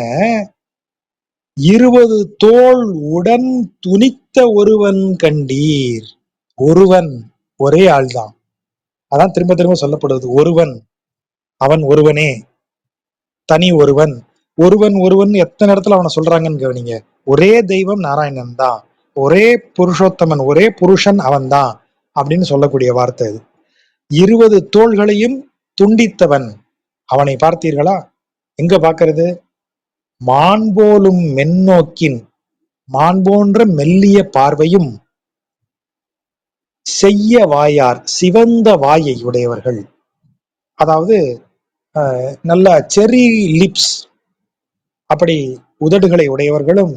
20 தோள் உடன் துணித்த ஒருவன் கண்டீர். ஒருவன், ஒரே ஆள்தான். அதான் திரும்ப திரும்ப சொல்லப்படுவது ஒருவன், அவன் ஒருவனே, தனி ஒருவன். ஒருவன் ஒருவன் எத்தனை இடத்துல அவனை சொல்றாங்கன்னு கவனிங்க. ஒரே தெய்வம் நாராயணன் தான், ஒரே புருஷோத்தமன், ஒரே புருஷன் அவன் தான் அப்படின்னு சொல்லக்கூடிய வார்த்தை இது. 20 தோள்களையும் துண்டித்தவன் அவனை பார்த்தீர்களா? எங்க பாக்குறது? மான் போலும் மென்னோக்கின், மான் போன்ற மெல்லிய பார்வையும் செய்ய வாயார், சிவந்த வாயை உடையவர்கள். அதாவது நல்ல செரி லிப்ஸ், அப்படி உதடுகளை உடையவர்களும்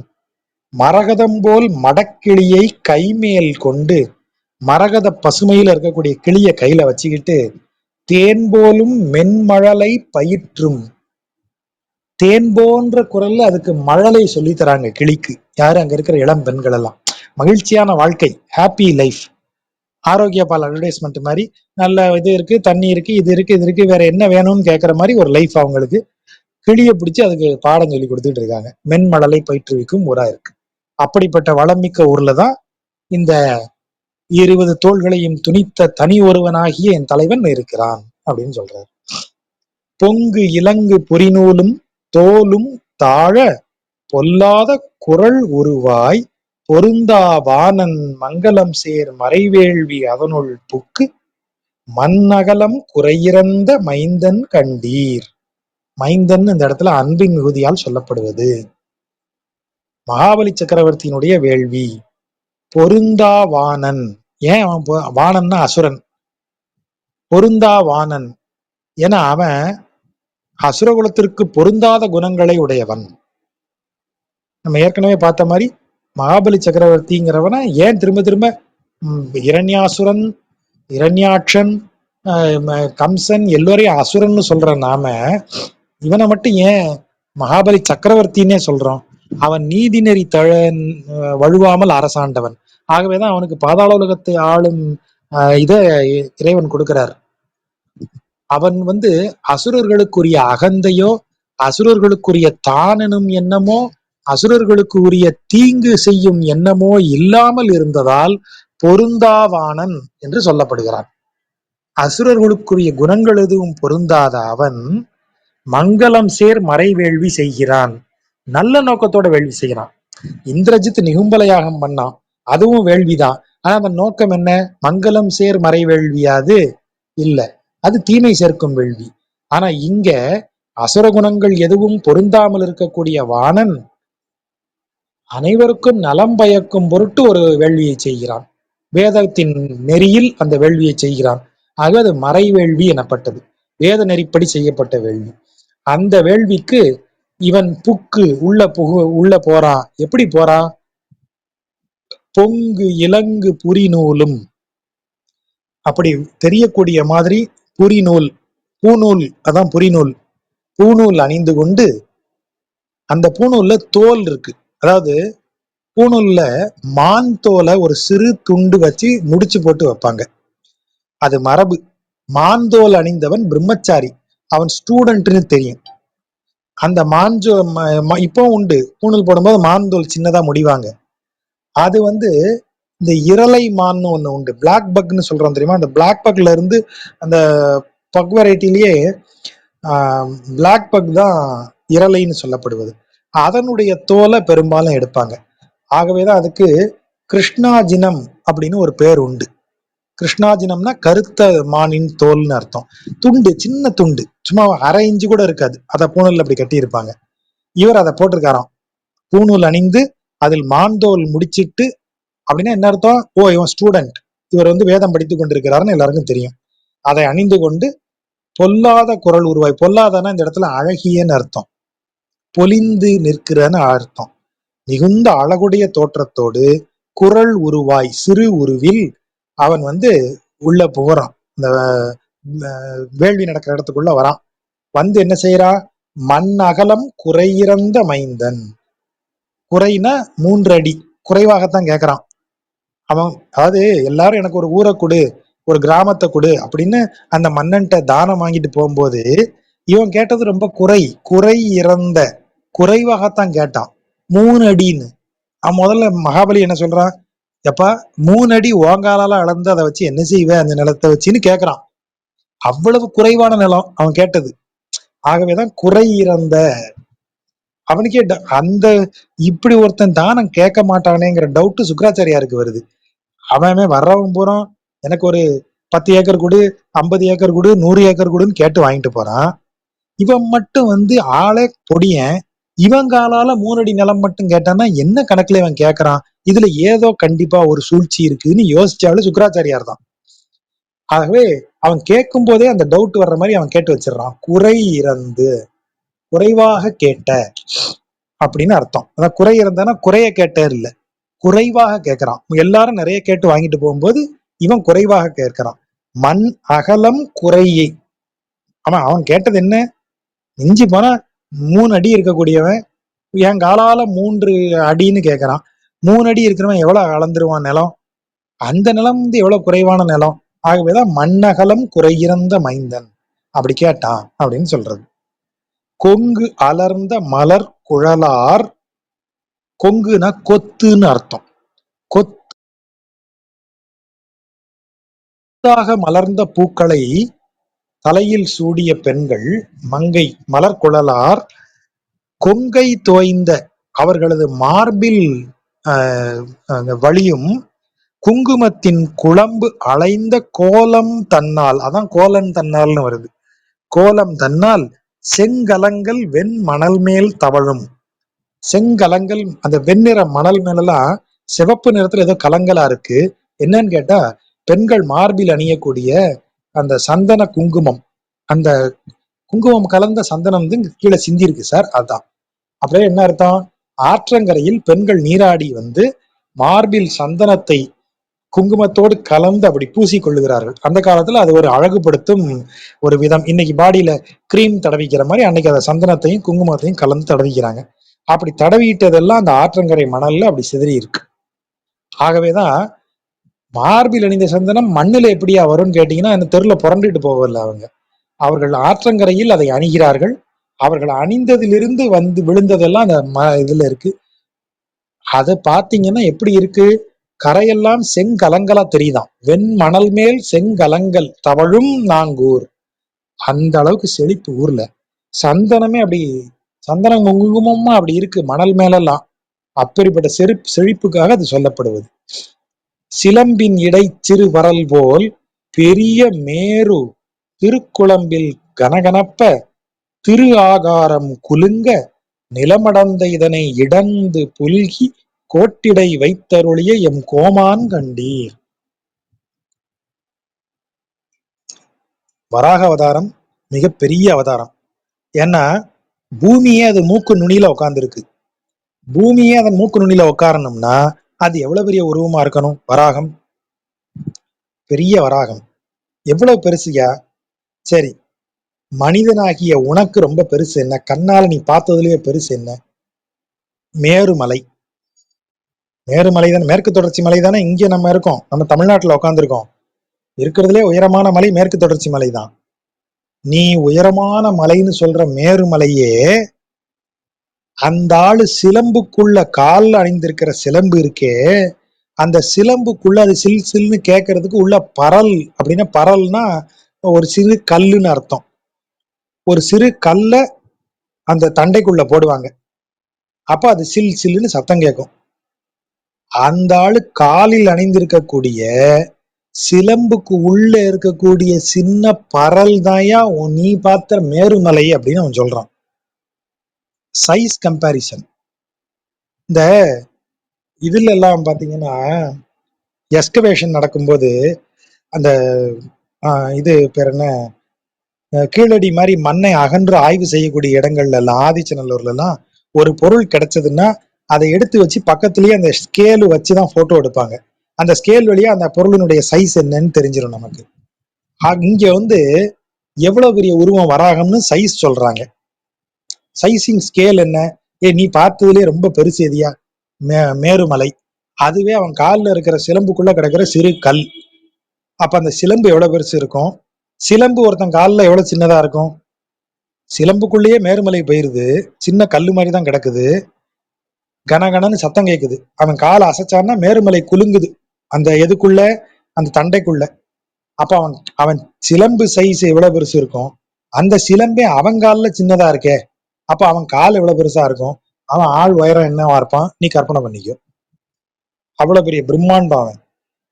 மரகதம் போல் மடக்கிளியை கைமேல் கொண்டு, மரகத பசுமையில இருக்கக்கூடிய கிளிய கையில வச்சுக்கிட்டு, தேன் போலும் மென்மழலை பயிற்றும், தேன் போன்ற குரல்ல அதுக்கு மழலை சொல்லி தராங்க கிளிக்கு. யாரு? அங்க இருக்கிற இளம் பெண்கள் எல்லாம். மகிழ்ச்சியான வாழ்க்கை, ஹாப்பி லைஃப். ஆரோக்கிய பால் அட்வர்டைஸ்மெண்ட் மாதிரி நல்ல இது இருக்கு, தண்ணி இருக்கு, இது இருக்கு, இது இருக்கு, வேற என்ன வேணும்னு கேட்கற மாதிரி ஒரு லைஃப் அவங்களுக்கு. கிளிய பிடிச்சு அதுக்கு பாடம் சொல்லி கொடுத்துட்டு இருக்காங்க. மென்மழலை பயிற்றுவிக்கும் ஊரா இருக்கு. அப்படிப்பட்ட வளமிக்க ஊர்ல தான் இந்த 20 தோள்களையும் துணித்த தனி ஒருவனாகிய என் தலைவன் இருக்கிறான் அப்படின்னு சொல்றாரு. பொங்கு இலங்கு புரிநூலும் தோலும் தாழ பொல்லாத குரல் உருவாய் பொருந்தா வாணன் மங்கலம் சேர் மறைவேள்வி அதனுள் புக்கு மண்ணகலம் குறையிறந்த மைந்தன் கண்டீர். மைந்தன் இந்த இடத்துல அன்பின் மிகுதியால் சொல்லப்படுவது. மகாபலி சக்கரவர்த்தியினுடைய வேள்வி. பொருந்தா வாணன், ஏன் அவன் வாணன்னா அசுரன், பொருந்தா வாணன் ஏன்னா அவன் அசுரகுலத்திற்கு பொருந்தாத குணங்களை உடையவன். நம்ம ஏற்கனவே பார்த்த மாதிரி மகாபலி சக்கரவர்த்திங்கிறவன ஏன் திரும்ப திரும்ப இரண்யாசுரன், இரண்யாட்சன், கம்சன் எல்லோரையும் அசுரன்னு சொல்ற நாம இவனை மட்டும் ஏன் மகாபலி சக்கரவர்த்தின்னே சொல்றோம்? அவன் நீதி நெறி வழுவாமல் அரசாண்டவன். ஆகவேதான் அவனுக்கு பாதாள உலகத்தை ஆளும் இத இறைவன் கொடுக்கிறார். அவன் அசுரர்களுக்குரிய அகந்தையோ, அசுரர்களுக்குரிய தானெனும் எண்ணமோ, அசுரர்களுக்கு உரிய தீங்கு செய்யும் எண்ணமோ இல்லாமல் இருந்ததால் பொருந்தாவானன் என்று சொல்லப்படுகிறான். அசுரர்களுக்குரிய குணங்கள் எதுவும் பொருந்தாத அவன் மங்களம் சேர் மறை வேள்வி செய்கிறான். நல்ல நோக்கத்தோட வேள்வி செய்கிறான். இந்திரஜித் நிகும்பல யாகம் பண்ணான், அதுவும் வேள்விதான். ஆனா அந்த நோக்கம் என்ன? மங்களம் சேர் மறை வேள்வியாது இல்ல, அது தீமை சேர்க்கும் வேள்வி. ஆனா இங்க அசுர குணங்கள் எதுவும் பொருந்தாமல் இருக்கக்கூடிய வாணன் அனைவருக்கும் நலம் பயக்கும் பொருட்டு ஒரு வேள்வியை செய்கிறான். வேதத்தின் நெறியில் அந்த வேள்வியை செய்கிறான். ஆக அது மறை வேள்வி எனப்பட்டது. வேத நெறிப்படி செய்யப்பட்ட வேள்வி. அந்த வேள்விக்கு இவன் புக்கு உள்ள போறான். எப்படி போறான்? பொங்கு இலங்கு புரிநூலும், அப்படி தெரியக்கூடிய மாதிரி புரிநூல், பூநூல், அதான் புரிநூல், பூநூல் அணிந்து கொண்டு, அந்த பூநூல்ல தோல் இருக்கு. அதாவது பூநூல்ல மான் தோலை ஒரு சிறு துண்டு வச்சு முடிச்சு போட்டு வைப்பாங்க, அது மரபு. மான்தோல் அணிந்தவன் பிரம்மச்சாரி, அவன் ஸ்டூடெண்ட்னு தெரியும். அந்த மான்ஜோ இப்போ உண்டு, பூணூல் போடும்போது மான்தோல் சின்னதா முடிவாங்க. அது இந்த இரலை மான்னு ஒண்ணு உண்டு, பிளாக் பக்னு சொல்றோம் தெரியுமா? அந்த பிளாக் பக்ல இருந்து அந்த பக் வெரைட்டிலேயே பிளாக் பக் தான் இரலைன்னு சொல்லப்படுவது. அதனுடைய தோலை பெரும்பாலும் எடுப்பாங்க. ஆகவேதான் அதுக்கு கிருஷ்ணாஜினம் அப்படின்னு ஒரு பேர் உண்டு. கிருஷ்ணாஜினம்னா கருத்த மானின் தோல்னு அர்த்தம். துண்டு, சின்ன துண்டு, சும்மா அரை இன்ச்சு கூட இருக்காது, அதை பூணூல் அப்படி கட்டி இருப்பாங்க. இவர் அதை போட்டிருக்காராம். பூணூல் அணிந்து அதில் மான்தோல் முடிச்சிட்டு, அப்படின்னா என்ன அர்த்தம்? ஓ, இவன் ஸ்டூடெண்ட், இவர் வேதம் படித்து கொண்டிருக்கிறாருன்னு எல்லாருக்கும் தெரியும். அதை அணிந்து கொண்டு பொல்லாத குரல் உருவாய், பொல்லாதனா இந்த இடத்துல அழகியன்னு அர்த்தம், பொலிந்து நிற்கிறன்னு அர்த்தம். மிகுந்த அழகுடைய தோற்றத்தோடு குரல் உருவாய், சிறு உருவில் அவன் உள்ள போறான். இந்த வேள்வி நடக்கிற இடத்துக்குள்ள வரான். என்ன செய்யறான்? மண் அகலம் குறையிறந்த மைந்தன். குறைனா 3 அடி, குறைவாகத்தான் கேட்கறான் அவன். அதாவது எல்லாரும் எனக்கு ஒரு ஊரை கொடு, ஒரு கிராமத்தை கொடு அப்படின்னு அந்த மன்னன்ட்ட தானம் வாங்கிட்டு போகும்போது இவன் கேட்டது ரொம்ப குறை இறந்த, குறைவாகத்தான் கேட்டான், 3 அடின்னு. அவன் முதல்ல மகாபலி என்ன சொல்றான்? எப்பா, 3 அடி ஓங்காலால அளந்து அதை வச்சு என்ன செய்வேன் அந்த நிலத்தை வச்சுன்னு கேட்கறான். அவ்வளவு குறைவான நிலம் அவன் கேட்டது. ஆகவேதான் குறை இறந்த. அவனுக்கே அந்த இப்படி ஒருத்தன் தானம் கேட்க மாட்டானேங்கிற டவுட் சுக்கராச்சாரியாருக்கு வருது. அவன் வர்றவன் பூரா எனக்கு ஒரு 10 ஏக்கர் கொடு, 50 ஏக்கர் கொடு, 100 ஏக்கர் கொடுன்னு கேட்டு வாங்கிட்டு போறான். இவன் மட்டும் ஆளே பொடியன், இவன் காலால 3 அடி நிலம் மட்டும் கேட்டான்னா என்ன கணக்குல இவன் கேட்கறான்? இதுல ஏதோ கண்டிப்பா ஒரு சூழ்ச்சி இருக்குன்னு யோசிச்சாலும் சுக்கராச்சாரியார் தான். ஆகவே அவன் கேட்கும் போதே அந்த டவுட் வர்ற மாதிரி அவன் கேட்டு வச்சிடறான். குறை இறந்து, குறைவாக கேட்ட. அப்படின்னு அர்த்தம். அதான் குறை இருந்தானா குறைய கேட்டார் இல்ல, குறைவாக கேட்கிறான். எல்லாரும் நிறைய கேட்டு வாங்கிட்டு போகும்போது இவன் குறைவாக கேட்கிறான். மண் அகலம் குறையே. ஆமா, அவன் கேட்டது என்ன? மிஞ்சி போனா 3 அடி இருக்கக்கூடியவன் என் காலால 3 அடின்னு கேட்கறான். 3 அடி இருக்கிறவன் எவ்வளவு அளந்துருவான் நிலம்? அந்த நிலம் வந்து எவ்வளவு குறைவான நிலம். ஆகவேதான் மண்ணகலம் குறையிறந்த மைந்தன் அப்படி கேட்டான் அப்படின்னு சொல்றது. கொங்கு அலர்ந்த மலர் குழலார். கொங்குனா கொத்துன்னு அர்த்தம். கொத்தாக மலர்ந்த பூக்களை தலையில் சூடிய பெண்கள் மங்கை மலர் குழலார். கொங்கை தோய்ந்த அவர்களது மார்பில் வழியும் குங்குமத்தின் குழம்பு அலைந்த கோலம் தன்னால், அதான் கோலம் தன்னால்னு வருது. கோலம் தன்னால் செங்கலங்கள் வெண் மணல் மேல் தவழும். செங்கலங்கள் அந்த வெண்ணிற மணல் மேலெல்லாம் சிவப்பு நிறத்துல ஏதோ கலங்களா இருக்கு. என்னன்னு கேட்டா பெண்கள் மார்பில் அணியக்கூடிய அந்த சந்தன குங்குமம், அந்த குங்குமம் கலந்த சந்தனம் வந்து கீழே சிந்தி இருக்கு சார். அதான் அப்படியே என்ன அர்த்தம்? ஆற்றங்கரையில் பெண்கள் நீராடி வந்து மார்பில் சந்தனத்தை குங்குமத்தோடு கலந்து அப்படி பூசி கொள்ளுகிறார்கள். அந்த காலத்துல அது ஒரு அழகுபடுத்தும் ஒரு விதம். இன்னைக்கு பாடியில கிரீம் தடவிக்கிற மாதிரி அன்னைக்கு அதை சந்தனத்தையும் குங்குமத்தையும் கலந்து தடவிக்கிறாங்க. அப்படி தடவிட்டதெல்லாம் அந்த ஆற்றங்கரை மணல்ல அப்படி சிதறி இருக்கு. ஆகவேதான் மார்பில் அணிந்த சந்தனம் மண்ணுல எப்படியா வரும்னு கேட்டீங்கன்னா அந்த தெருல புரண்டுட்டு போகல அவங்க. அவர்கள் ஆற்றங்கரையில் அதை அணிகிறார்கள். அவர்கள் அணிந்ததிலிருந்து வந்து விழுந்ததெல்லாம் அந்த இதுல இருக்கு. அதை பாத்தீங்கன்னா எப்படி இருக்கு? கரையெல்லாம் செங்கலங்களா தெரியுதாம். வெண் மணல் மேல் செங்கலங்கள் தவழும் நாங்கூர். அந்த அளவுக்கு செழிப்பு ஊர்ல. சந்தனமே அப்படி சந்தனம் குங்குமமா அப்படி இருக்கு மணல் மேலெல்லாம். அப்படிப்பட்ட செழிப்புக்காக அது சொல்லப்படுவது. சிலம்பின் இடை சிறு வரல் போல் பெரிய மேரு திருக்குழம்பில் கனகனப்ப திரு ஆகாரம் குலுங்க நிலமடந்த இதனை இடந்து புல்கி கோட்டிடை வைத்தருளிய எம் கோமான் கண்டீர். வராக அவதாரம் மிகப்பெரிய அவதாரம். ஏன்னா பூமியே அது மூக்கு நுனியில உட்கார்ந்துருக்கு. பூமியே அதன் மூக்கு நுனியில உட்காரணும்னா அது எவ்வளவு பெரிய உருவமா இருக்கணும்? வராகம் பெரிய வராகம். எவ்வளவு பெருசுயா? சரி, மனிதனாகிய உனக்கு ரொம்ப பெருசு என்ன? கண்ணால நீ பார்த்ததுலயே பெருசு என்ன? மேருமலை. மேருமலை தானே, மேற்கு தொடர்ச்சி மலை தானே. இங்க நம்ம இருக்கோம், நம்ம தமிழ்நாட்டுல உட்காந்துருக்கோம். இருக்கிறதுலே உயரமான மலை மேற்கு தொடர்ச்சி மலை தான். நீ உயரமான மலைன்னு சொல்ற மேருமலையே அந்த ஆளு சிலம்புக்குள்ள கால்ல அணிந்திருக்கிற சிலம்பு இருக்கே, அந்த சிலம்புக்குள்ள அது சில் சில்னு கேட்கறதுக்கு உள்ள பரல். அப்படின்னா பரல்னா ஒரு சிறு கல்லுன்னு அர்த்தம். ஒரு சிறு கல்ல அந்த தண்டைக்குள்ள போடுவாங்க. அப்ப அது சில் சில்லுன்னு சத்தம் கேட்கும். அந்த ஆளு காலில் அணிந்திருக்கக்கூடிய சிலம்புக்கு உள்ள இருக்கக்கூடிய சின்ன பரல் தாயா நீ பார்த்த மேருமலை அப்படின்னு அவன் சொல்றான். Size comparison. இந்த இதுல எல்லாம் பாத்தீங்கன்னா எஸ்கவேஷன் நடக்கும்போது அந்த இது பேர் என்ன, கீழடி மாதிரி மண்ணை அகன்று ஆய்வு செய்யக்கூடிய இடங்கள்ல எல்லாம் ஆதிச்சநல்லூர்ல எல்லாம் ஒரு பொருள் கிடைச்சதுன்னா அதை எடுத்து வச்சு பக்கத்துலயே அந்த ஸ்கேல் வச்சுதான் போட்டோ எடுப்பாங்க. அந்த ஸ்கேல் வழியா அந்த பொருளினுடைய சைஸ் என்னன்னு தெரிஞ்சிடும் நமக்கு. இங்க வந்து எவ்வளவு பெரிய உருவம் வராகம்னு சைஸ் சொல்றாங்க. சைசிங் ஸ்கேல் என்ன? நீ பார்த்ததுலயே ரொம்ப பெருசு எதியா? மேருமலை. அதுவே அவன் காலில் இருக்கிற சிலம்புக்குள்ள கிடக்கிற சிறு கல். அப்ப அந்த சிலம்பு எவ்வளவு பெருசு இருக்கும்? சிலம்பு ஒருத்தன் காலில் எவ்வளவு சின்னதா இருக்கும்? சிலம்புக்குள்ளேயே மேருமலை போயிருது, சின்ன கல்லு மாதிரி தான் கிடக்குது. கனகனன்னு சத்தம் கேட்குது. அவன் காலை அசைச்சான்னா மேருமலை குலுங்குது அந்த எதுக்குள்ள, அந்த தண்டைக்குள்ள. அப்ப அவன் அவன் சிலம்பு சைஸ் எவ்வளவு பெருசு இருக்கும்? அந்த சிலம்பே அவன் காலில் சின்னதா இருக்கே, அப்ப அவன் கால் எவ்வளவு பெருசா இருக்கும்? அவன் ஆள் உயரம் என்னவா இருப்பான்? நீ கற்பனை பண்ணிக்கோ. அவ்வளவு பெரிய பிரம்மாண்டம் அவன்.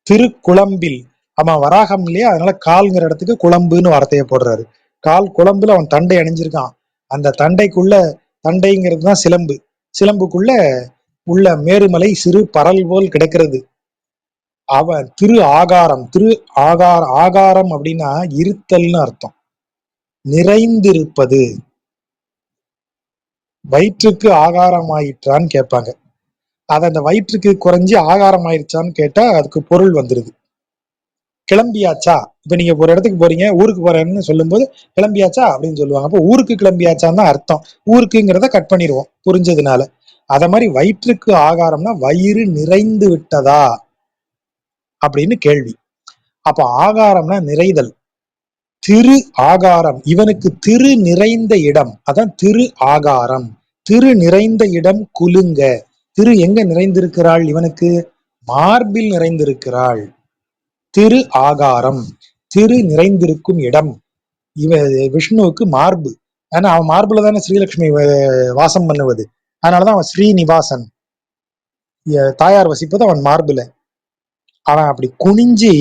திருக்குழம்பில். அவன் வராகம் இல்லையா, அதனால கால்ங்கிற இடத்துக்கு குழம்புன்னு வார்த்தையை போடுறாரு. கால் குழம்புல அவன் தண்டை அணிஞ்சிருக்கான். அந்த தண்டைக்குள்ள, தண்டைங்கிறது தான் சிலம்பு, சிலம்புக்குள்ள உள்ள மேருமலை சிறு பரல் போல் கிடைக்கிறது. அவன் திரு ஆகாரம். திரு ஆகாரம் அப்படின்னா இருத்தல்னு அர்த்தம். நிறைந்திருப்பது. வயிற்றுக்கு ஆகாரம் ஆயிற்றான்னு கேட்பாங்க. அத அந்த வயிற்றுக்கு குறைஞ்சி ஆகாரம் ஆயிடுச்சான்னு கேட்டா அதுக்கு பொருள் வந்துருது. கிளம்பியாச்சா, இப்ப நீங்க ஒரு இடத்துக்கு போறீங்க, ஊருக்கு போறேன்னு சொல்லும்போது கிளம்பியாச்சா அப்படின்னு சொல்லுவாங்க. அப்போ ஊருக்கு கிளம்பியாச்சான்னு தான் அர்த்தம். ஊருக்குங்கிறத கட் பண்ணிடுவோம் புரிஞ்சதுனால. அத மாதிரி வயிற்றுக்கு ஆகாரம்னா வயிறு நிறைந்து விட்டதா அப்படின்னு கேள்வி. அப்ப ஆகாரம்னா நிறைதல். திரு ஆகாரம், இவனுக்கு திரு நிறைந்த இடம், அதான் திரு ஆகாரம். திரு நிறைந்த இடம் குலுங்க. திரு எங்க நிறைந்திருக்கிறாள்? இவனுக்கு மார்பில் நிறைந்திருக்கிறாள். திரு ஆகாரம், திரு நிறைந்திருக்கும் இடம். இவ விஷ்ணுவுக்கு மார்பு. ஆனா அவன் மார்புல தானே ஸ்ரீலட்சுமி வாசம் பண்ணுவது. அதனாலதான் அவன் ஸ்ரீனிவாசன். தாயார் வசிப்பது அவன் மார்புல. அவன் அப்படி குனிஞ்சி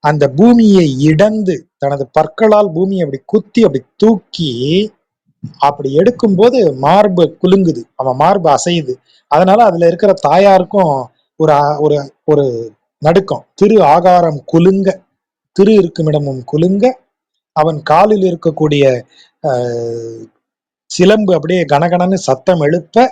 அந்த பூமியை இடந்து தனது பற்களால் பூமியை அப்படி குத்தி அப்படி தூக்கி அப்படி எடுக்கும்போது மார்பு குலுங்குது, அவன் மார்பு அசையுது. அதனால அதுல இருக்கிற தாயாருக்கும் ஒரு ஒரு ஒரு நடுக்கம். திரு ஆகாரம் குலுங்க, திரு இருக்கும் இடமும் குலுங்க, அவன் காலில் இருக்கக்கூடிய சிலம்பு அப்படியே கனகனன்னு சத்தம் எழுப்ப,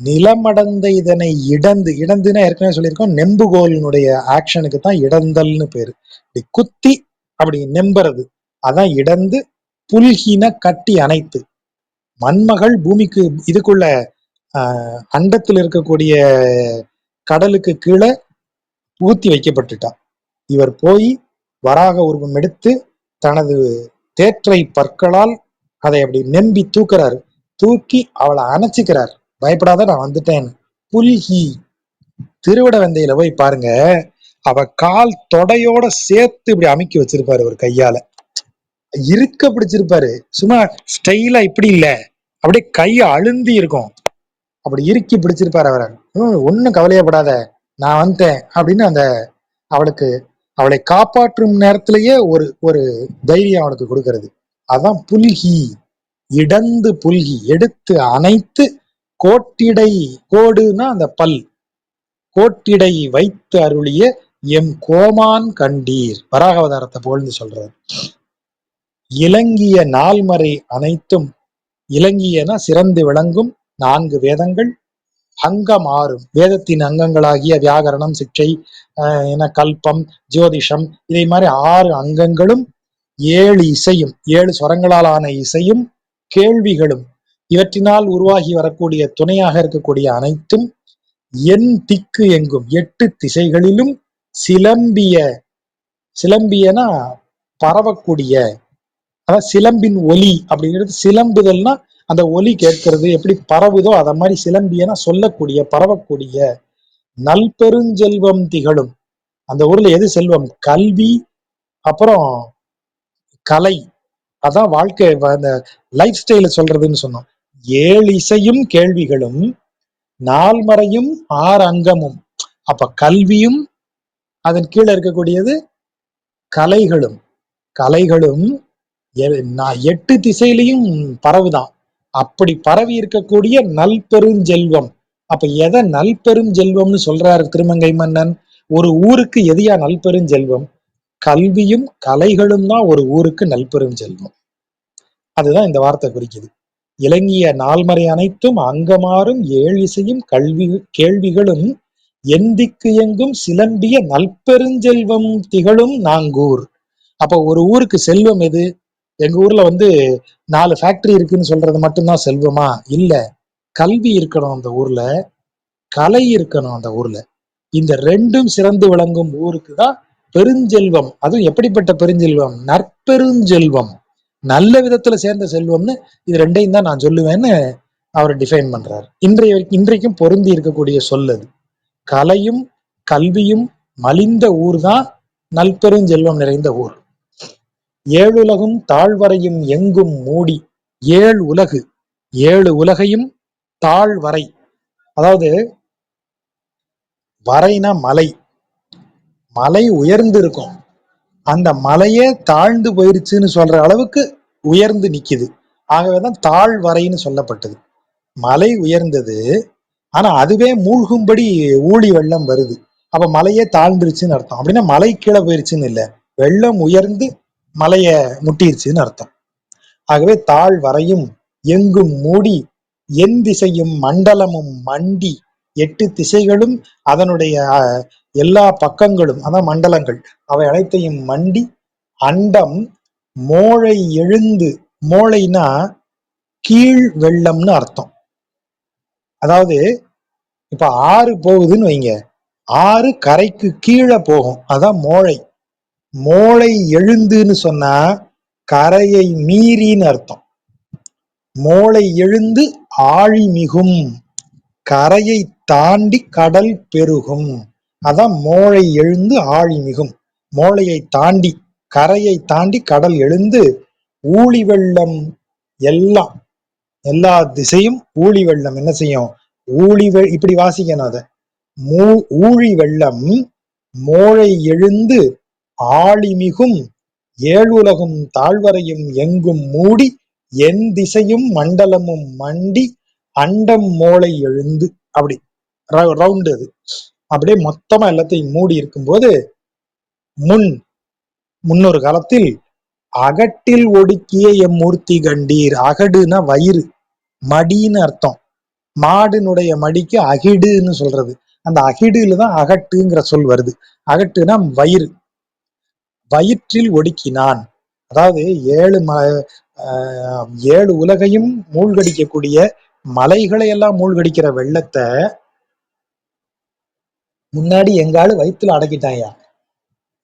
நிலமடந்த இதனை இடந்து, இடந்துன்னா ஏற்கனவே சொல்லியிருக்கோம், நெம்புகோலினுடைய ஆக்ஷனுக்கு தான் இடந்தல்னு பேரு. இப்படி குத்தி அப்படி நெம்புறது, அதான் இடந்து. புல்கின கட்டி அணைத்து, மண்மகள் பூமிக்கு இதுக்குள்ள அண்டத்தில் இருக்கக்கூடிய கடலுக்கு கீழே ஊத்தி வைக்கப்பட்டுட்டா. இவர் போய் வராக உருவம் எடுத்து தனது தேற்றை பற்களால் அதை அப்படி நெம்பி தூக்குறாரு. தூக்கி அவளை அணைச்சிக்கிறார். பயப்படாத, நான் வந்துட்டேன்னு. புல்கி, திருவிட வெந்தையில போய் பாருங்க, அவ கால் தொடையோட சேர்த்து இப்படி அமுக்கி வச்சிருப்பாரு ஒரு கையால. இருக்க பிடிச்சிருப்பாரு. சும்மா ஸ்டைலா இப்படி இல்ல, அப்படியே கைய அழுந்தி இருக்கும். அப்படி இறுக்கி பிடிச்சிருப்பாரு அவரை. ஒன்னும் கவலையப்படாத, நான் வந்துட்டேன் அப்படின்னு அந்த அவளுக்கு அவளை காப்பாற்றும் நேரத்திலேயே ஒரு ஒரு தைரியம் அவனுக்கு கொடுக்கறது. அதான் புல்கி, இடந்து புல்கி, எடுத்து அணைத்து, கோட்டிடை, கோடுனா அந்த பல், கோட்டிடை வைத்து அருளிய எம் கோமான் கண்டீர். வராகவதாரத்தை போல்னு சொல்றாரு. இலங்கிய நால்மறை அனைத்தும், இலங்கியனா சிறந்து விளங்கும் 4 வேதங்கள், அங்கமாறும் வேதத்தின் அங்கங்களாகிய வியாகரணம், சிக்ஷை, கல்பம், ஜோதிஷம், இதை மாதிரி 6 அங்கங்களும், 7 இசையும், 7 ஸ்வரங்களால் ஆன இசையும், கேள்விகளும், இவற்றினால் உருவாகி வரக்கூடிய துணையாக இருக்கக்கூடிய அனைத்தும், என் திக்கு எங்கும் 8 திசைகளிலும், சிலம்பிய, சிலம்பியனா பரவக்கூடிய, அதாவது சிலம்பின் ஒலி அப்படிங்கிறது, சிலம்புதல்னா அந்த ஒலி கேட்கறது எப்படி பரவுதோ அத மாதிரி சிலம்பியனா சொல்லக்கூடிய, பரவக்கூடிய, நல்பெருஞ்செல்வம் திகழும். அந்த ஊர்ல எது செல்வம்? கல்வி, அப்புறம் கலை, அதான் வாழ்க்கை, அந்த லைஃப் ஸ்டைல சொல்றதுன்னு சொன்னோம். 7 இசையும் கேள்விகளும், 4 மறையும் 6 அங்கமும். அப்ப கல்வியும், அதன் கீழே இருக்கக்கூடியது கலைகளும், கலைகளும் 8 திசையிலையும் பரவுதான். அப்படி பரவி இருக்கக்கூடிய நல்பெருஞ்செல்வம். அப்ப எதை நல்பெருஞ்செல்வம்னு சொல்றாரு திருமங்கை மன்னன்? ஒரு ஊருக்கு எதையா நல்பெருஞ்செல்வம்? கல்வியும் கலைகளும் தான் ஒரு ஊருக்கு நல்பெருஞ்செல்வம். அதுதான் இந்த வார்த்தை குறிக்குது. இலங்கிய 4 மறை அனைத்தும், அங்கமாறும் 7 இசையும், கல்வி கேள்விகளும், எந்திக்கு எங்கும் சிலம்பிய நல்பெருஞ்செல்வம் திகழும் நாங்கூர். அப்ப ஒரு ஊருக்கு செல்வம் எது? எங்க ஊர்ல 4 ஃபேக்டரி இருக்குன்னு சொல்றது மட்டும்தான் செல்வமா? இல்ல, கல்வி இருக்கணும் அந்த ஊர்ல, கலை இருக்கணும் அந்த ஊர்ல. இந்த 2ம் சிறந்து விளங்கும் ஊருக்கு தான் பெருஞ்செல்வம். அதுவும் எப்படிப்பட்ட பெருஞ்செல்வம்? நற்பெருஞ்செல்வம், நல்ல விதத்துல சேர்ந்த செல்வம்னு இது 2ஐயும் தான் நான் சொல்லுவேன்னு அவர் டிஃபைன் பண்றாரு. இன்றைக்கும் பொருந்தி இருக்கக்கூடிய சொல் அது. கலையும் கல்வியும் மலிந்த ஊர் தான் நல்பெருஞ்செல்வம் நிறைந்த ஊர். 7 உலகும் தாழ்வரையும் எங்கும் மூடி, 7 உலகு, 7 உலகையும் தாழ்வரை, அதாவது வரைனா மலை, மலை உயர்ந்து இருக்கும், அந்த மலையே தாழ்ந்து போயிருச்சுன்னு சொல்ற அளவுக்கு உயர்ந்து நிக்குது. ஆகவேதான் தாழ்வரைன்னு சொல்லப்பட்டது. மலை உயர்ந்தது, ஆனா அதுவே மூழ்கும்படி ஊழி வெள்ளம் வருது. அப்ப மலையே தாழ்ந்துருச்சுன்னு அர்த்தம். அப்படின்னா மலை கீழே போயிருச்சுன்னு இல்லை, வெள்ளம் உயர்ந்து மலைய முட்டிருச்சுன்னு அர்த்தம். ஆகவே தாழ் வரையும் எங்கும் மூடி என் திசையும் மண்டலமும் மண்டி 8 திசைகளும் அதனுடைய எல்லா பக்கங்களும் அதான் மண்டலங்கள் அவை அனைத்தையும் மண்டி அண்டம் மோழை எழுந்து மோழைனா கீழ் வெள்ளம்னு அர்த்தம். அதாவது இப்ப ஆறு போகுதுன்னு வைங்க, ஆறு கரைக்கு கீழே போகும், அதான் மோழை. மோழை எழுந்துன்னு சொன்னா கரையை மீறின்னு அர்த்தம். மோழை எழுந்து ஆழி மிகும், கரையை தாண்டி கடல் பெருகும், அதான் மோழை எழுந்து ஆழி மிகும். மோழையை தாண்டி கரையை தாண்டி கடல் எழுந்து ஊழி வெள்ளம் எல்லாம் எல்லா திசையும் ஊழி வெள்ளம் என்ன செய்யும், இப்படி வாசிக்கணும் அத. ஊழி வெள்ளம் மோழை எழுந்து ஆழிமிகும் ஏழுலகும் தாழ்வரையும் எங்கும் மூடி என் திசையும் மண்டலமும் மண்டி அண்டம் மோளை எழுந்து அப்படி ரவுண்டு அது அப்படியே மொத்தமா எல்லாத்தையும் மூடி இருக்கும்போது முன்னொரு காலத்தில் அகட்டில் ஒடுக்கிய எம்மூர்த்தி கண்டீர். அகடுனா வயிறு, மடின்னு அர்த்தம். மாடுனுடைய மடிக்கு அகிடுன்னு சொல்றது. அந்த அகிடுல தான் அகட்டுங்கிற சொல் வருது. அகட்டுனா வயிறு, வயிற்றில் ஒடுக்கினான். அதாவது ஏழு உலகையும் மூழ்கடிக்கக்கூடிய மலைகளை எல்லாம் மூழ்கடிக்கிற வெள்ளத்தை முன்னாடி எங்காலு வயிற்றுல அடக்கிட்டாயா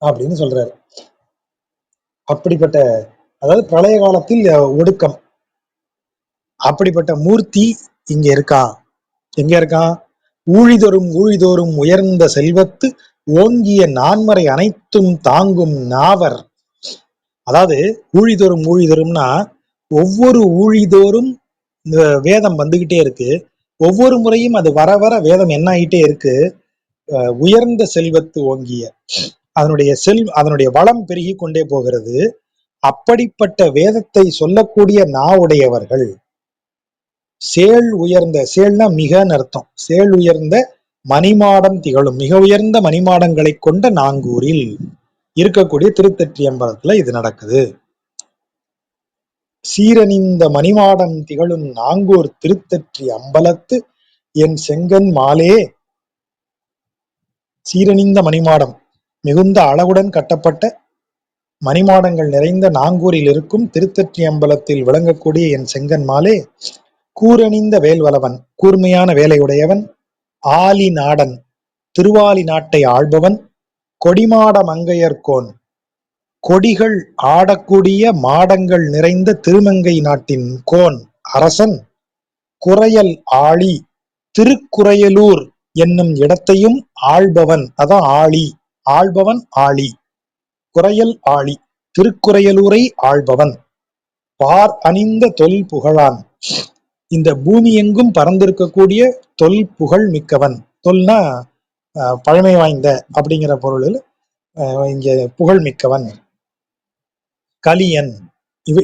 அப்படின்னு சொல்றாரு. அப்படிப்பட்ட அதாவது பிரளய காலத்தில் ஒடுக்கம், அப்படிப்பட்ட மூர்த்தி இங்க இருக்கான். எங்க இருக்கான்? ஊழிதோறும் ஊழிதோறும் உயர்ந்த செல்வத்து ஓங்கிய நான்மறை அனைத்தும் தாங்கும் நாவர். அதாவது ஊழிதோறும் ஊழிதோறும்னா ஒவ்வொரு ஊழிதோறும் வேதம் வந்துகிட்டே இருக்கு. ஒவ்வொரு முறையும் அது வர வர வேதம் என்ன ஆகிட்டே இருக்கு, உயர்ந்த செல்வத்து ஓங்கிய அதனுடைய வளம் பெருகி கொண்டே போகிறது. அப்படிப்பட்ட வேதத்தை சொல்லக்கூடிய நாவுடையவர்கள் சேல் உயர்ந்த, சேல்னா மிகன்னு அர்த்தம், சேல் உயர்ந்த மணிமாடம் திகழும், மிக உயர்ந்த மணிமாடங்களை கொண்ட நாங்கூரில் இருக்கக்கூடிய திருத்தெற்றியம்பலத்துல இது நடக்குது. சீரணிந்த மணிமாடம் திகழும் நாங்கூர் திருத்தற்றி அம்பலத்து என் செங்கன் மாலே. சீரணிந்த மணிமாடம், மிகுந்த அழகுடன் கட்டப்பட்ட மணிமாடங்கள் நிறைந்த நாங்கூரில் இருக்கும் திருத்தற்றி அம்பலத்தில் விளங்கக்கூடிய என் செங்கன் மாலே. கூரணிந்த வேல்வலவன், கூர்மையான வேலையுடையவன். ஆலி நாடன், திருவாலி நாட்டை ஆள்பவன். கொடிமாட மங்கையர்கோன், கொடிகள் ஆடக்கூடிய மாடங்கள் நிறைந்த திருமங்கை நாட்டின் கோன் அரசன். குறையல் ஆழி, திருக்குறையலூர் என்னும் இடத்தையும் ஆள்பவன், அதான் ஆழி, ஆள்பவன் ஆழி. குறையல் ஆழி, திருக்குறையலூரை ஆள்பவன். பார் அணிந்த தொல் புகழான், இந்த பூமி எங்கும் பறந்திருக்கக்கூடிய தொல் புகழ் மிக்கவன். தொல்னா பழமை வாய்ந்த அப்படிங்கிற பொருளில் இங்க புகழ் மிக்கவன். கலியன்,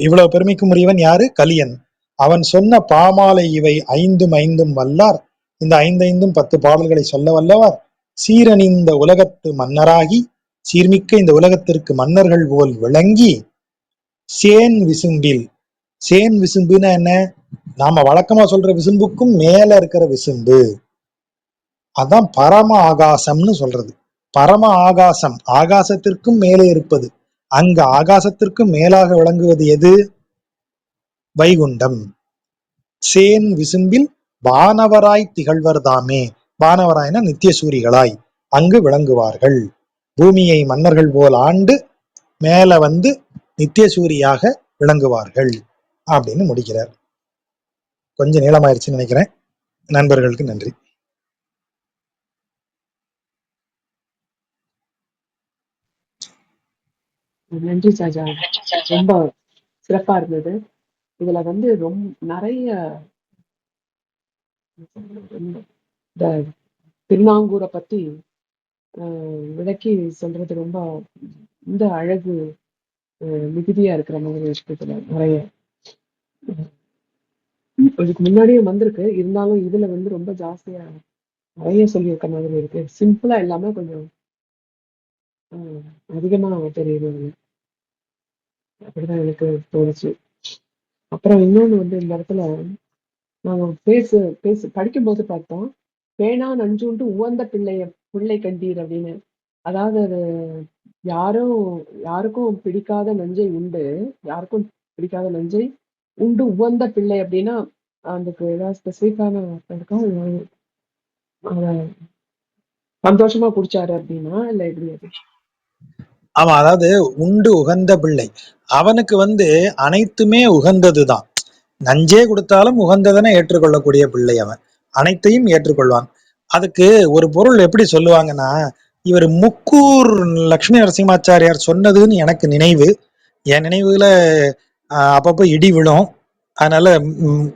இவ்வளவு பெருமைக்கும் உரியவன் யாரு? கலியன். அவன் சொன்ன பாமாலை இவை ஐந்தும் ஐந்தும் வல்லார், இந்த ஐந்தைந்தும் 10 பாடல்களை சொல்ல வல்லவர். சீரணிந்த உலகத்து மன்னராகி, சீர்மிக்க இந்த உலகத்திற்கு மன்னர்கள் போல் விளங்கி. சேன் விசும்பில், சேன் விசும்புன்னா என்ன? நாம வழக்கமா சொல்ற விசும்புக்கும் மேல இருக்கிற விசும்பு, அதான் பரம ஆகாசம்னு சொல்றது. பரம ஆகாசம், ஆகாசத்திற்கும் மேலே இருப்பது. அங்க ஆகாசத்திற்கும் மேலாக விளங்குவது எது? வைகுண்டம். சேன் விசும்பில் வானவராய் திகழ்வர் தாமே, வானவராய்னா நித்தியசூரிகளாய் அங்கு விளங்குவார்கள். பூமியை மன்னர்கள் போல் ஆண்டு மேல வந்து நித்தியசூரியாக விளங்குவார்கள் அப்படின்னு முடிக்கிறார். கொஞ்சம் நீளமாயிருச்சுன்னு நினைக்கிறேன். நண்பர்களுக்கு நன்றி. நன்றி சாஜா, ரொம்ப சிறப்பா இருந்தது. இதுல வந்து நிறைய இந்த திருநாங்கூரை பத்தி விளக்கி சொல்றது ரொம்ப இந்த அழகு மிகுதியா இருக்கிற மாதிரி இருக்கு. இதுல நிறைய இதுக்கு முன்னாடியே வந்திருக்கு, இருந்தாலும் இதுல வந்து ரொம்ப ஜாஸ்தியா நிறைய சொல்லியிருக்க மாதிரி இருக்கு. சிம்பிளா இல்லாம கொஞ்சம் அதிகமா தெரியுது, அப்படிதான் எனக்கு தோணுச்சு. அப்புறம் இன்னொன்னு வந்து இந்த இடத்துல நாங்க படிக்கும்போது பார்த்தோம். பேணா நஞ்சுண்டு உவந்த பிள்ளை கண்டீர் அப்படின்னு. அதாவது அது யாரும் யாருக்கும் பிடிக்காத நஞ்சை உண்டு. யாருக்கும் பிடிக்காத நஞ்சை உண்டு உவந்த பிள்ளை அப்படின்னா அதுக்கு ஏதாவது ஸ்பெசிஃபிக்கான அர்த்தம் இருக்கா? அத சந்தோஷமா குடிச்சாரு அப்படின்னா இல்ல எப்படி அது? ஆமா, அதாவது உண்டு உகந்த பிள்ளை. அவனுக்கு வந்து அனைத்துமே உகந்ததுதான். நஞ்சே கொடுத்தாலும் உகந்ததனை ஏற்றுக்கொள்ளக்கூடிய பிள்ளை அவன். அனைத்தையும் ஏற்றுக்கொள்வான். அதுக்கு ஒரு பொருள் எப்படி சொல்லுவாங்கன்னா, இவர் முக்கூர் லட்சுமி நரசிம்மாச்சாரியார் சொன்னதுன்னு எனக்கு நினைவு. என் நினைவுல அப்பப்போ இடி விழும். அதனால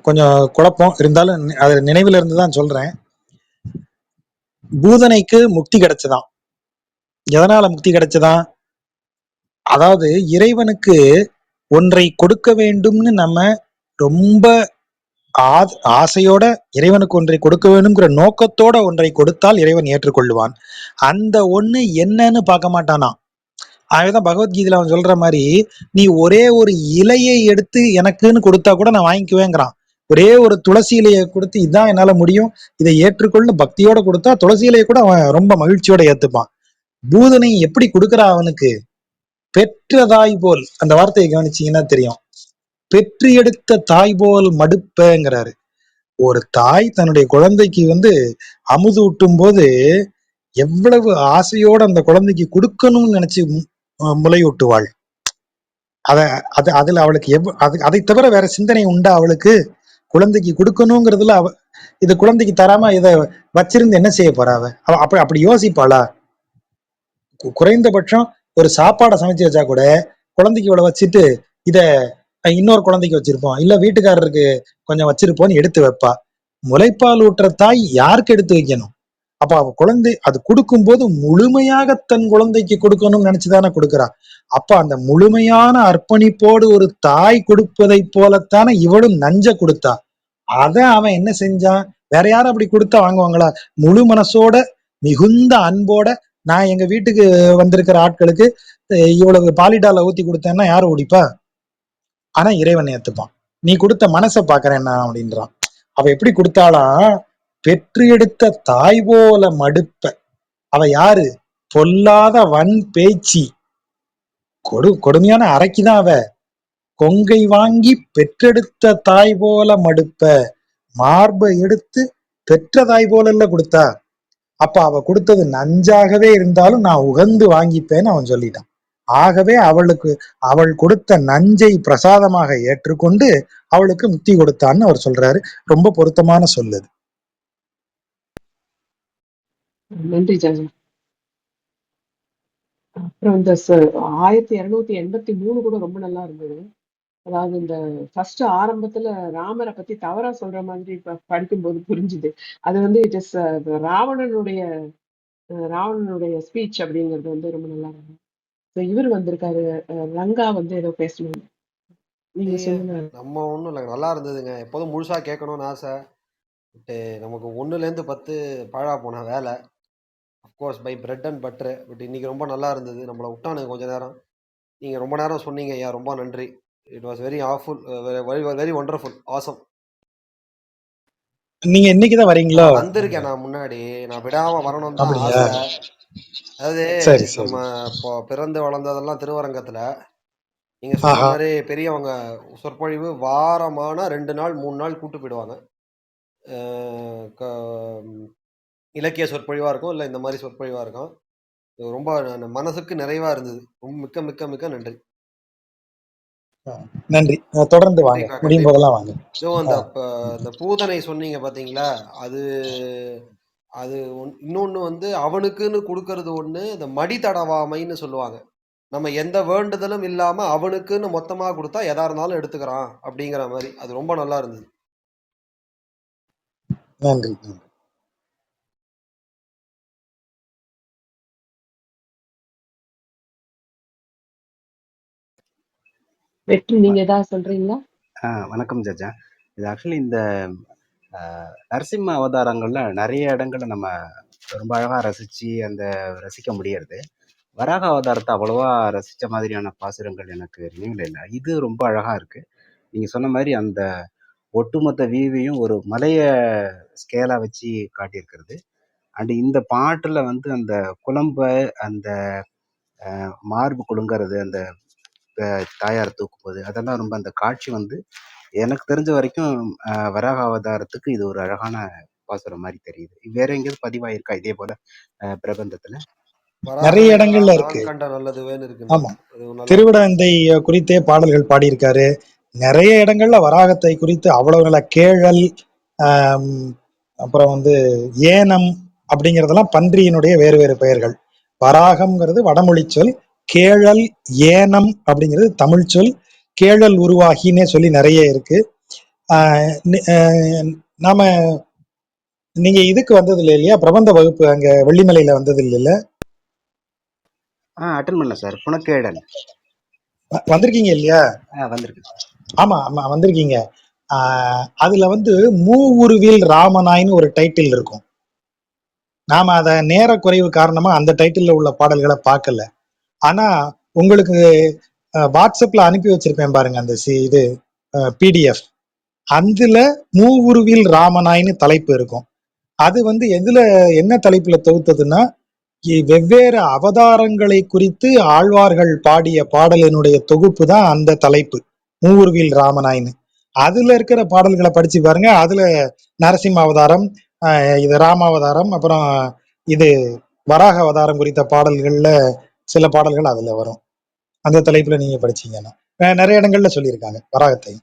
கொஞ்சம் குழப்பம் இருந்தாலும் அது நினைவுல இருந்து தான் சொல்றேன். பூதனைக்கு முக்தி கிடைச்சதாம். எதனால முக்தி கிடைச்சதாம்? அதாவது இறைவனுக்கு ஒன்றை கொடுக்க வேண்டும்னு நம்ம ரொம்ப ஆசையோட இறைவனுக்கு ஒன்றை கொடுக்க வேண்டும்ங்கிற நோக்கத்தோட ஒன்றை கொடுத்தால் இறைவன் ஏற்றுக்கொள்ளுவான். அந்த ஒண்ணு என்னன்னு பார்க்க மாட்டானா. அதுதான் பகவத்கீதையில அவன் சொல்ற மாதிரி, நீ ஒரே ஒரு இலையை எடுத்து எனக்குன்னு கொடுத்தா கூட நான் வாங்கிக்குவேங்கிறான். ஒரே ஒரு துளசி இலையை கொடுத்து இதான் என்னால முடியும், இதை ஏற்றுக்கொள்ள பக்தியோட கொடுத்தா துளசி இலையை கூட அவன் ரொம்ப மகிழ்ச்சியோட ஏத்துப்பான். பூதனை எப்படி கொடுக்கறா அவனுக்கு? பெற்றதாய் போல். அந்த வார்த்தையை கவனிச்சீங்கன்னா தெரியும். பெற்று எடுத்த தாய் போல் மடுப்பங்கிறாரு. ஒரு தாய் தன்னுடைய குழந்தைக்கு வந்து அமுது ஊட்டும் போது எவ்வளவு ஆசையோட அந்த குழந்தைக்கு கொடுக்கணும்னு நினைச்சு முலையூட்டுவாள். அத அது அதுல அவளுக்கு அதை தவிர வேற சிந்தனை உண்டா அவளுக்கு? குழந்தைக்கு கொடுக்கணுங்கிறதுல இது குழந்தைக்கு தராம இதை வச்சிருந்து என்ன செய்ய போறா அவ அப்படி யோசிப்பாளா? குறைந்தபட்சம் ஒரு சாப்பாடை சமைச்சு வச்சா கூட குழந்தைக்கு இவ்வளவு வச்சுட்டு இத இன்னொரு குழந்தைக்கு வச்சிருப்போம், இல்ல வீட்டுக்காரருக்கு கொஞ்சம் வச்சிருப்போம்னு எடுத்து வைப்பா. முலைப்பால் ஊட்டுற தாய் யாருக்கு எடுத்து வைக்கணும்? அப்ப அவ குழந்தை அது கொடுக்கும் போது முழுமையாக தன் குழந்தைக்கு கொடுக்கணும்னு நினைச்சுதானே கொடுக்குறா. அப்ப அந்த முழுமையான அர்ப்பணிப்போடு ஒரு தாய் கொடுப்பதை போலத்தானே இவளும் நஞ்ச கொடுத்தா. அத அவன் என்ன செஞ்சான்? வேற யாரும் அப்படி கொடுத்தா வாங்குவாங்களா? முழு மனசோட மிகுந்த அன்போட நான் எங்க வீட்டுக்கு வந்திருக்கிற ஆட்களுக்கு இவ்வளவு பாலிடால ஊத்தி கொடுத்தேன்னா யாரும் குடிப்பா? ஆனா இறைவன் ஏத்துப்பான். நீ கொடுத்த மனசை பாக்குறேன் நான் அப்படின்றான். அவ எப்படி கொடுத்தாலாம்? பெற்று எடுத்த தாய் போல மடுப்ப. அவ யாரு? பொல்லாத வன் பேச்சு. கொடுமையான அரைக்குதான் அவ. கொங்கை வாங்கி பெற்றெடுத்த தாய் போல மடுப்ப. மார்பை எடுத்து பெற்ற தாய் போல இல்ல கொடுத்தா. அப்ப அவ கொடுத்தது நஞ்சாகவே இருந்தாலும் நான் உகந்து வாங்கிப்பேன்னு அவன் சொல்லிட்டான். ஆகவே அவள் கொடுத்த நஞ்சை பிரசாதமாக ஏற்றுக்கொண்டு அவளுக்கு முக்தி கொடுத்தான்னு அவர் சொல்றாரு. ரொம்ப பொருத்தமான சொல்லுது. நன்றி ஜாஜா. அப்புறம் இந்த 1283 கூட ரொம்ப நல்லா இருந்தது. அதாவது இந்த ஃபர்ஸ்ட் ஆரம்பத்துல ராமரை பத்தி தவறா சொல்ற மாதிரி படிக்கும்போது புரிஞ்சுது. அது வந்து இட் இஸ் ராவணனுடைய ராவணனுடைய ஸ்பீச் அப்படிங்கிறது வந்து ரொம்ப நல்லா இருந்தது. இவர் வந்திருக்காரு, லங்கா வந்து ஏதோ பேசணும். நீங்க சொல்லுங்க. நம்ம ஒன்றும் இல்லை, நல்லா இருந்ததுங்க. எப்போதும் முழுசாக கேட்கணும்னு ஆசை. பட்டு நமக்கு 1லேருந்து 10 பாழா போன வேலை. Of course bye bread and butter. But இன்னைக்கு ரொம்ப நல்லா இருந்தது. நம்மளை விட்டானுங்க கொஞ்ச நேரம். நீங்கள் ரொம்ப நேரம் சொன்னீங்க ஐயா, ரொம்ப நன்றி. It was very awful, very wonderful, awesome. நீங்க இன்னைக்குதான் வரீங்களா? வந்திருக்கேன் நான் முன்னாடி. நான் விடாம வரணும் தான் அப்படியா? ஆசை. அதாவது சரி நம்ம சரி. இப்போ பிறந்து வளர்ந்ததெல்லாம் திருவரங்கத்துல. நீங்க சொன்ன ஆஹா. மாதிரி பெரியவங்க சொற்பொழிவு வாரமான 2 நாள் 3 நாள் கூட்டு போயிடுவாங்க. இலக்கிய சொற்பொழிவா இருக்கும், இல்லை இந்த மாதிரி சொற்பொழிவா இருக்கும். இது ரொம்ப மனசுக்கு நிறைவா இருந்தது. ரொம்ப மிக்க மிக்க மிக்க நன்றி. நன்றி. தொடர்ந்து வாங்க, கண்டிப்பா முடியும் கண்டிப்பா. போதெல்லாம் வாங்க. இதோ அந்த பூதனை சொன்னீங்க பாத்தீங்களா, அது அது இன்னொன்னு வந்து அவனுக்குன்னு கொடுக்கறது ஒண்ணு, இந்த மடி தடவாமைன்னு சொல்லுவாங்க. நம்ம எந்த வேண்டுதலும் இல்லாம அவனுக்குன்னு மொத்தமா கொடுத்தா எதா இருந்தாலும் எடுத்துக்கிறான் அப்படிங்கிற மாதிரி. அது ரொம்ப நல்லா இருந்தது. நன்றி. வெற்றி, நீங்க ஏதாவது சொல்றீங்களா? வணக்கம் ஜஜா. இது ஆக்சுவலி இந்த நரசிம்ம அவதாரங்கள்ல நிறைய இடங்கள்ல நம்ம ரொம்ப அழகா ரசிக்க முடியறது. வராக அவதாரத்தை அவ்வளவா ரசிச்ச மாதிரியான பாசுரங்கள் எனக்கு நினைவில் இல்லை. இது ரொம்ப அழகா இருக்கு. நீங்க சொன்ன மாதிரி அந்த ஒட்டுமொத்த வியூவையும் ஒரு மலைய ஸ்கேலா வச்சு காட்டியிருக்கிறது. அண்ட் இந்த பாட்டுல வந்து அந்த குழம்ப, அந்த மார்பு குலுங்கறது, அந்த தாயார் தூக்கும்போது, அதெல்லாம் ரொம்ப அந்த காட்சி வந்து எனக்கு தெரிஞ்ச வரைக்கும் வராக அவதாரத்துக்கு இது ஒரு அழகான பாசுரம் மாதிரி தெரியுது. வேற எங்கேயாவது பதிவாயிருக்கா இதே போல பிரபந்தத்துல? நிறைய வராகனை இடங்கள்ல இருக்கு. நான் கண்ட நல்லதுவேன்னு இருக்குங்க. ஆமா, அது நல்லா இருக்கு. திருவிடந்தை குறித்தே பாடல்கள் பாடியிருக்காரு. நிறைய இடங்கள்ல வராகத்தை குறித்து அவ்வளவு நல்ல கேழல், ஆம், அப்புறம் வந்து ஏனம் அப்படிங்கறதெல்லாம் பன்றியினுடைய வேறு வேறு பெயர்கள். வராகம்ங்கிறது வடமொழி சொல், கேழல் ஏனம் அப்படிங்கிறது தமிழ் சொல், கேழல் உருவாகினே சொல்லி நிறைய இருக்கு. நாம நீங்க இதுக்கு வந்தது இல்லையா, பிரபந்த வகுப்பு அங்க வெள்ளிமலையில வந்தது இல்ல? அட்டன் பண்ணல சார். புனக்கேடல் வந்திருக்கீங்க இல்லையா? வந்திருக்கு. ஆமா ஆமா வந்திருக்கீங்க. அதுல வந்து மூவுருவில் ராமனாயின்னு ஒரு டைட்டில் இருக்கும். நாம அத நேர குறைவு காரணமா அந்த டைட்டில்ல உள்ள பாடல்களை பார்க்கல. ஆனா உங்களுக்கு வாட்ஸ்அப்ல அனுப்பி வச்சிருப்பேன் பாருங்க, அந்த இது பிடிஎஃப். அதுல மூவுருவில் ராமனாயின்னு தலைப்பு இருக்கும். அது வந்து எதுல, என்ன தலைப்புல தொகுத்ததுன்னா, வெவ்வேறு அவதாரங்களை குறித்து ஆழ்வார்கள் பாடிய பாடலினுடைய தொகுப்பு தான் அந்த தலைப்பு, மூவுருவில் ராமனாயின்னு. அதுல இருக்கிற பாடல்களை படிச்சு பாருங்க. அதுல நரசிம்ம அவதாரம், இது ராமாவதாரம், அப்புறம் இது வராக அவதாரம் குறித்த பாடல்கள்ல சில பாடல்கள் அதுல வரும். அந்த தலைப்புல நீங்க படிச்சீங்கன்னா நிறைய இடங்கள்ல சொல்லியிருக்காங்க வராகத்தை.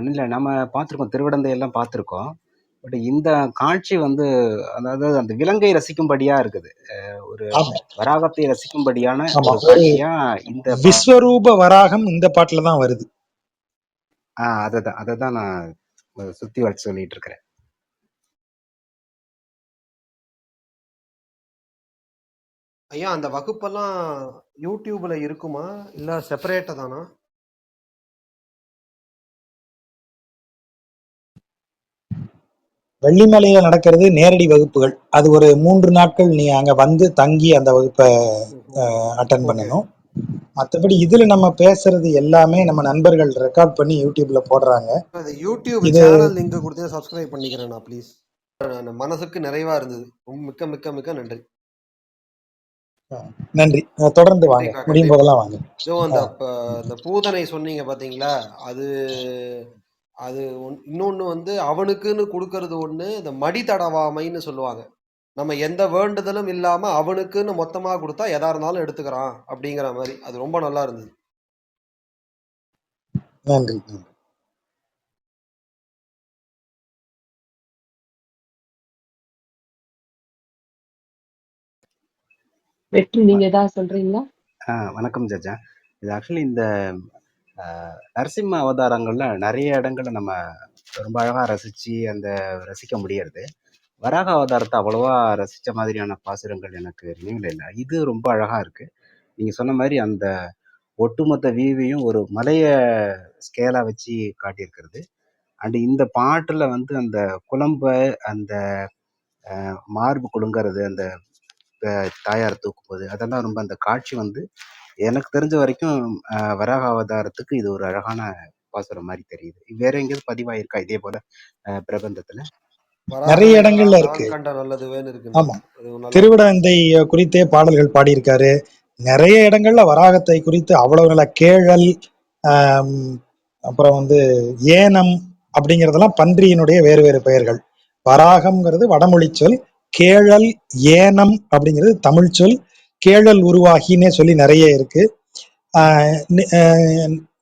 இல்ல நம்ம பார்த்துருக்கோம், திருவிடந்தை எல்லாம் பார்த்துருக்கோம். பட் இந்த காட்சி வந்து அதாவது அந்த விலங்கை ரசிக்கும்படியா இருக்குது. ஒரு ஆமா வராகத்தை ரசிக்கும்படியான ஆமா, ஒரு ஒரு காட்சியா இந்த விஸ்வரூப வராகம் இந்த பாட்டுல தான் வருது. அததான் நான் சுத்தி வச்சு சொல்லிட்டு இருக்கிறேன். ஐயா, அந்த வகுப்பெல்லாம் யூடியூப்ல இருக்குமா இல்ல செப்பரேட்டா தானா? வெள்ளிமலையில நடக்கிறது நேரடி வகுப்புகள். அது ஒரு 3 நாட்கள் நீ அங்க வந்து தங்கி அந்த வகுப்பை அட்டன் ஓகே. பண்ணணும். மற்றபடி இதுல நம்ம பேசுறது எல்லாமே நம்ம நண்பர்கள் ரெக்கார்ட் பண்ணி யூடியூப்ல போடுறாங்க. அது யூடியூப் இது சேனல் லிங்க் கொடுத்து சப்ஸ்கிரைப் பண்ணிக்கிறேன் நான், ப்ளீஸ். மனசுக்கு நிறைவா இருந்தது. மிக்க மிக்க மிக்க நன்றி. நன்றி. தொடர்ந்து வாங்க, கண்டிப்பா முடியும் கண்டிப்பா. போதெல்லாம் வாங்க. இதோ அந்த பூதனை சொன்னீங்க பாத்தீங்களா, அது அது இன்னொன்னு வந்து அவனுக்குன்னு கொடுக்கறது ஒண்ணு, இந்த மடி தடவாமைன்னு சொல்லுவாங்க. நம்ம எந்த வேண்டுதலும் இல்லாம அவனுக்குன்னு மொத்தமா கொடுத்தா எதா இருந்தாலும் எடுத்துக்கிறான் அப்படிங்கிற மாதிரி. அது ரொம்ப நல்லா இருந்தது. நன்றி. வெற்றி, நீங்க ஏதாவது சொல்றீங்களா? வணக்கம் ஜஜா. இது ஆக்சுவலி இந்த நரசிம்ம அவதாரங்கள்ல நிறைய இடங்கள்ல நம்ம ரொம்ப அழகா ரசிச்சு அந்த ரசிக்க முடியறது. வராக அவதாரத்தை அவ்வளவா ரசிச்ச மாதிரியான பாசுரங்கள் எனக்கு நினைவில் இல்லை. இது ரொம்ப அழகா இருக்கு. நீங்க சொன்ன மாதிரி அந்த ஒட்டுமொத்த வியூவையும் ஒரு மலைய ஸ்கேலா வச்சு காட்டியிருக்கிறது. அண்ட் இந்த பாட்டுல வந்து அந்த குழம்ப, அந்த மார்பு குலுங்கறது, அந்த தாயார் தூக்கும்போது, அதெல்லாம் ரொம்ப அந்த காட்சி வந்து எனக்கு தெரிஞ்ச வரைக்கும் வராக அவதாரத்துக்கு இது ஒரு அழகான பாசுரம் மாதிரி தெரியுது. வேற எங்கேயாவது பதிவாயிருக்கா இதே போல பிரபந்தத்துல? நிறைய வராகனை இடங்கள்ல இருக்கு. நான் கண்ட நல்லதுவேன்னு இருக்குங்க. ஆமா, அது நல்லா இருக்கு. திருவிடந்தை குறித்தே பாடல்கள் பாடியிருக்காரு. நிறைய இடங்கள்ல வராகத்தை குறித்து அவ்வளவு நல்ல கேழல், ஆம், அப்புறம் வந்து ஏனம் அப்படிங்கறதெல்லாம் பன்றியினுடைய வேறு வேறு பெயர்கள். வராகம்ங்கிறது வடமொழி சொல், கேழல் ஏனம் அப்படிங்கிறது தமிழ் சொல், கேழல் உருவாகினே சொல்லி நிறைய இருக்கு.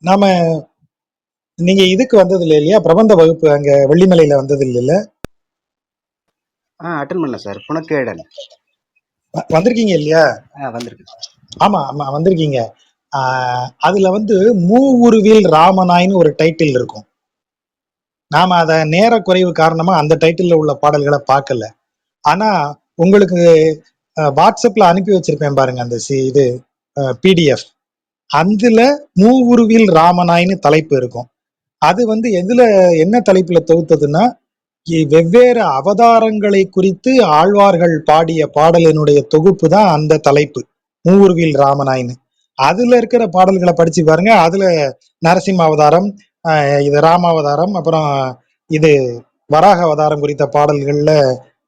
நாம நீங்க இதுக்கு வந்தது இல்லையா, பிரபந்த வகுப்பு அங்க வெள்ளிமலையில வந்தது இல்ல? அட்டன் பண்ணல சார். புனக்கேடல் வந்திருக்கீங்க இல்லையா? வந்திருக்கு. ஆமா ஆமா வந்திருக்கீங்க. அதுல வந்து மூவுருவில் ராமனாயின்னு ஒரு டைட்டில் இருக்கும். நாம அத நேர குறைவு காரணமா அந்த டைட்டில்ல உள்ள பாடல்களை பார்க்கல. ஆனா உங்களுக்கு வாட்ஸ்அப்ல அனுப்பி வச்சிருப்பேன் பாருங்க, அந்த இது பிடிஎஃப். அதுல மூவுருவில் ராமனாயின்னு தலைப்பு இருக்கும். அது வந்து எதுல, என்ன தலைப்புல தொகுத்ததுன்னா, வெவ்வேறு அவதாரங்களை குறித்து ஆழ்வார்கள் பாடிய பாடலினுடைய தொகுப்பு தான் அந்த தலைப்பு, மூவுருவில் ராமனாயின்னு. அதுல இருக்கிற பாடல்களை படிச்சு பாருங்க. அதுல நரசிம்ம அவதாரம், இது ராமாவதாரம், அப்புறம் இது வராக அவதாரம் குறித்த பாடல்கள்ல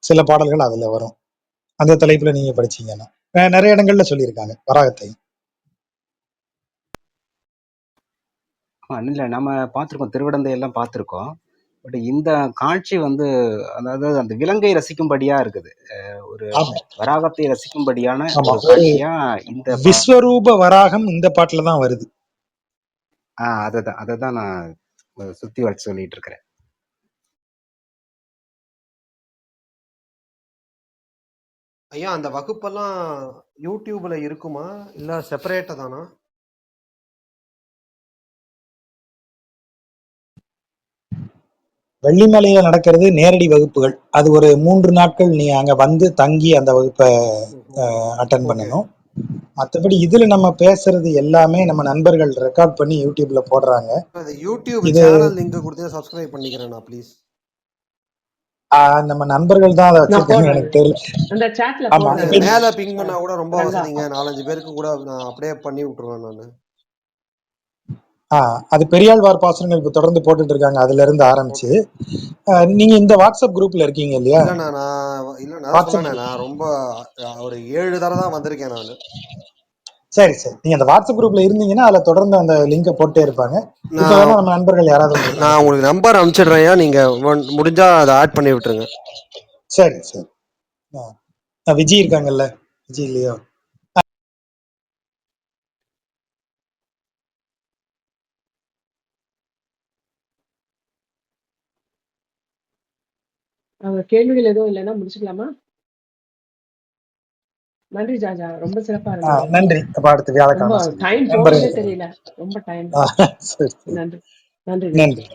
சில பாடல்கள் அதுல வரும். அந்த தலைப்புல நீங்க படிச்சீங்கன்னா நிறைய இடங்கள்ல சொல்லியிருக்காங்க வராகத்தை. இல்ல நம்ம பார்த்துருக்கோம், திருவிடந்தை எல்லாம் பார்த்துருக்கோம். பட் இந்த காட்சி வந்து அதாவது அந்த விலங்கை ரசிக்கும்படியா இருக்குது. ஒரு ஆமா வராகத்தை ரசிக்கும்படியான ஆமா ஒரு ஒரு காட்சியா இந்த விஸ்வரூப வராகம் இந்த பாட்டுல தான் வருது. அதை தான் நான் சுத்தி வச்சு சொல்லிட்டு இருக்கிறேன். ஐயா அந்த வகுப்பெல்லாம் யூடியூப்ல இருக்குமா இல்ல செப்பரேட்டா தானா? வெள்ளிமலையில நடக்கிறது நேரடி வகுப்புகள். அது ஒரு 3 நாட்கள் நீ அங்க வந்து தங்கி அந்த வகுப்பை அட்டன் ஓகே. பண்ணணும். மற்றபடி இதுல நம்ம பேசுறது எல்லாமே நம்ம நண்பர்கள் ரெக்கார்ட் பண்ணி யூடியூப்ல போடுறாங்க. அந்த யூடியூப் இது சேனல் லிங்க் கொடுத்து சப்ஸ்கிரைப் பண்ணிக்கிறேன் நான் ப்ளீஸ். நம்ம நண்பர்கள் தான் அதை நான் வச்சிருக்காங்க, போடுறேங்க. எனக்கு தெரியல. அந்த chatல ஆமா போடுறேன் இப்ப நானு. மேல பிங் பண்ணா கூட ரொம்ப ரங்கா. வசதிங்க. 4-5 பேருக்கு கூட நான் அப்படியே பண்ணி விட்டுருவேன் நானு. அது பெரியாழ்வார் பாசுரங்கள் இப்ப தொடர்ந்து போட்டுட்டு இருக்காங்க, அதுல இருந்து ஆரம்பிச்சு. ஓகே. நீங்க இந்த வாட்ஸ்அப் குரூப்ல இருக்கீங்க இல்லையா? இல்லண்ணா நான் வாட்ஸ்அப் சொன்னேனே group. நான் ரொம்ப ஒரு 7 தடவை தான் வந்திருக்கேன் நான். சரி சரி, நீங்க அந்த வாட்ஸ்அப் குரூப்ல இருந்தீங்கன்னா அதுல தொடர்ந்து அந்த லிங்கை போட்டே இருப்பாங்க. இப்ப நான் வேணா நம்ம நண்பர்கள் யாராவது உங்களுக்கு நான் உங்களுக்கு நம்பர் அனுப்பிச்சிடுறேன், நீங்க முடிஞ்சா அதை ஆட் பண்ணி விட்டுருங்க. சரி சரி. விஜய் இருக்காங்கல்ல, விஜய் இல்லையோ? கேள்விகள் எதுவும் இல்லைன்னா முடிச்சுக்கலாமா? நன்றி ஜாஜா, ரொம்ப சிறப்பா இருந்தது. நன்றி. அப்ப அடுத்த ரொம்ப வியாழக்கிழமை டைம் சந்திப்போம் போனதே நண்பர்கள். தெரியல. ரொம்ப டைம். சரி சரி. நன்றி நன்றி நன்றி. நன்றி.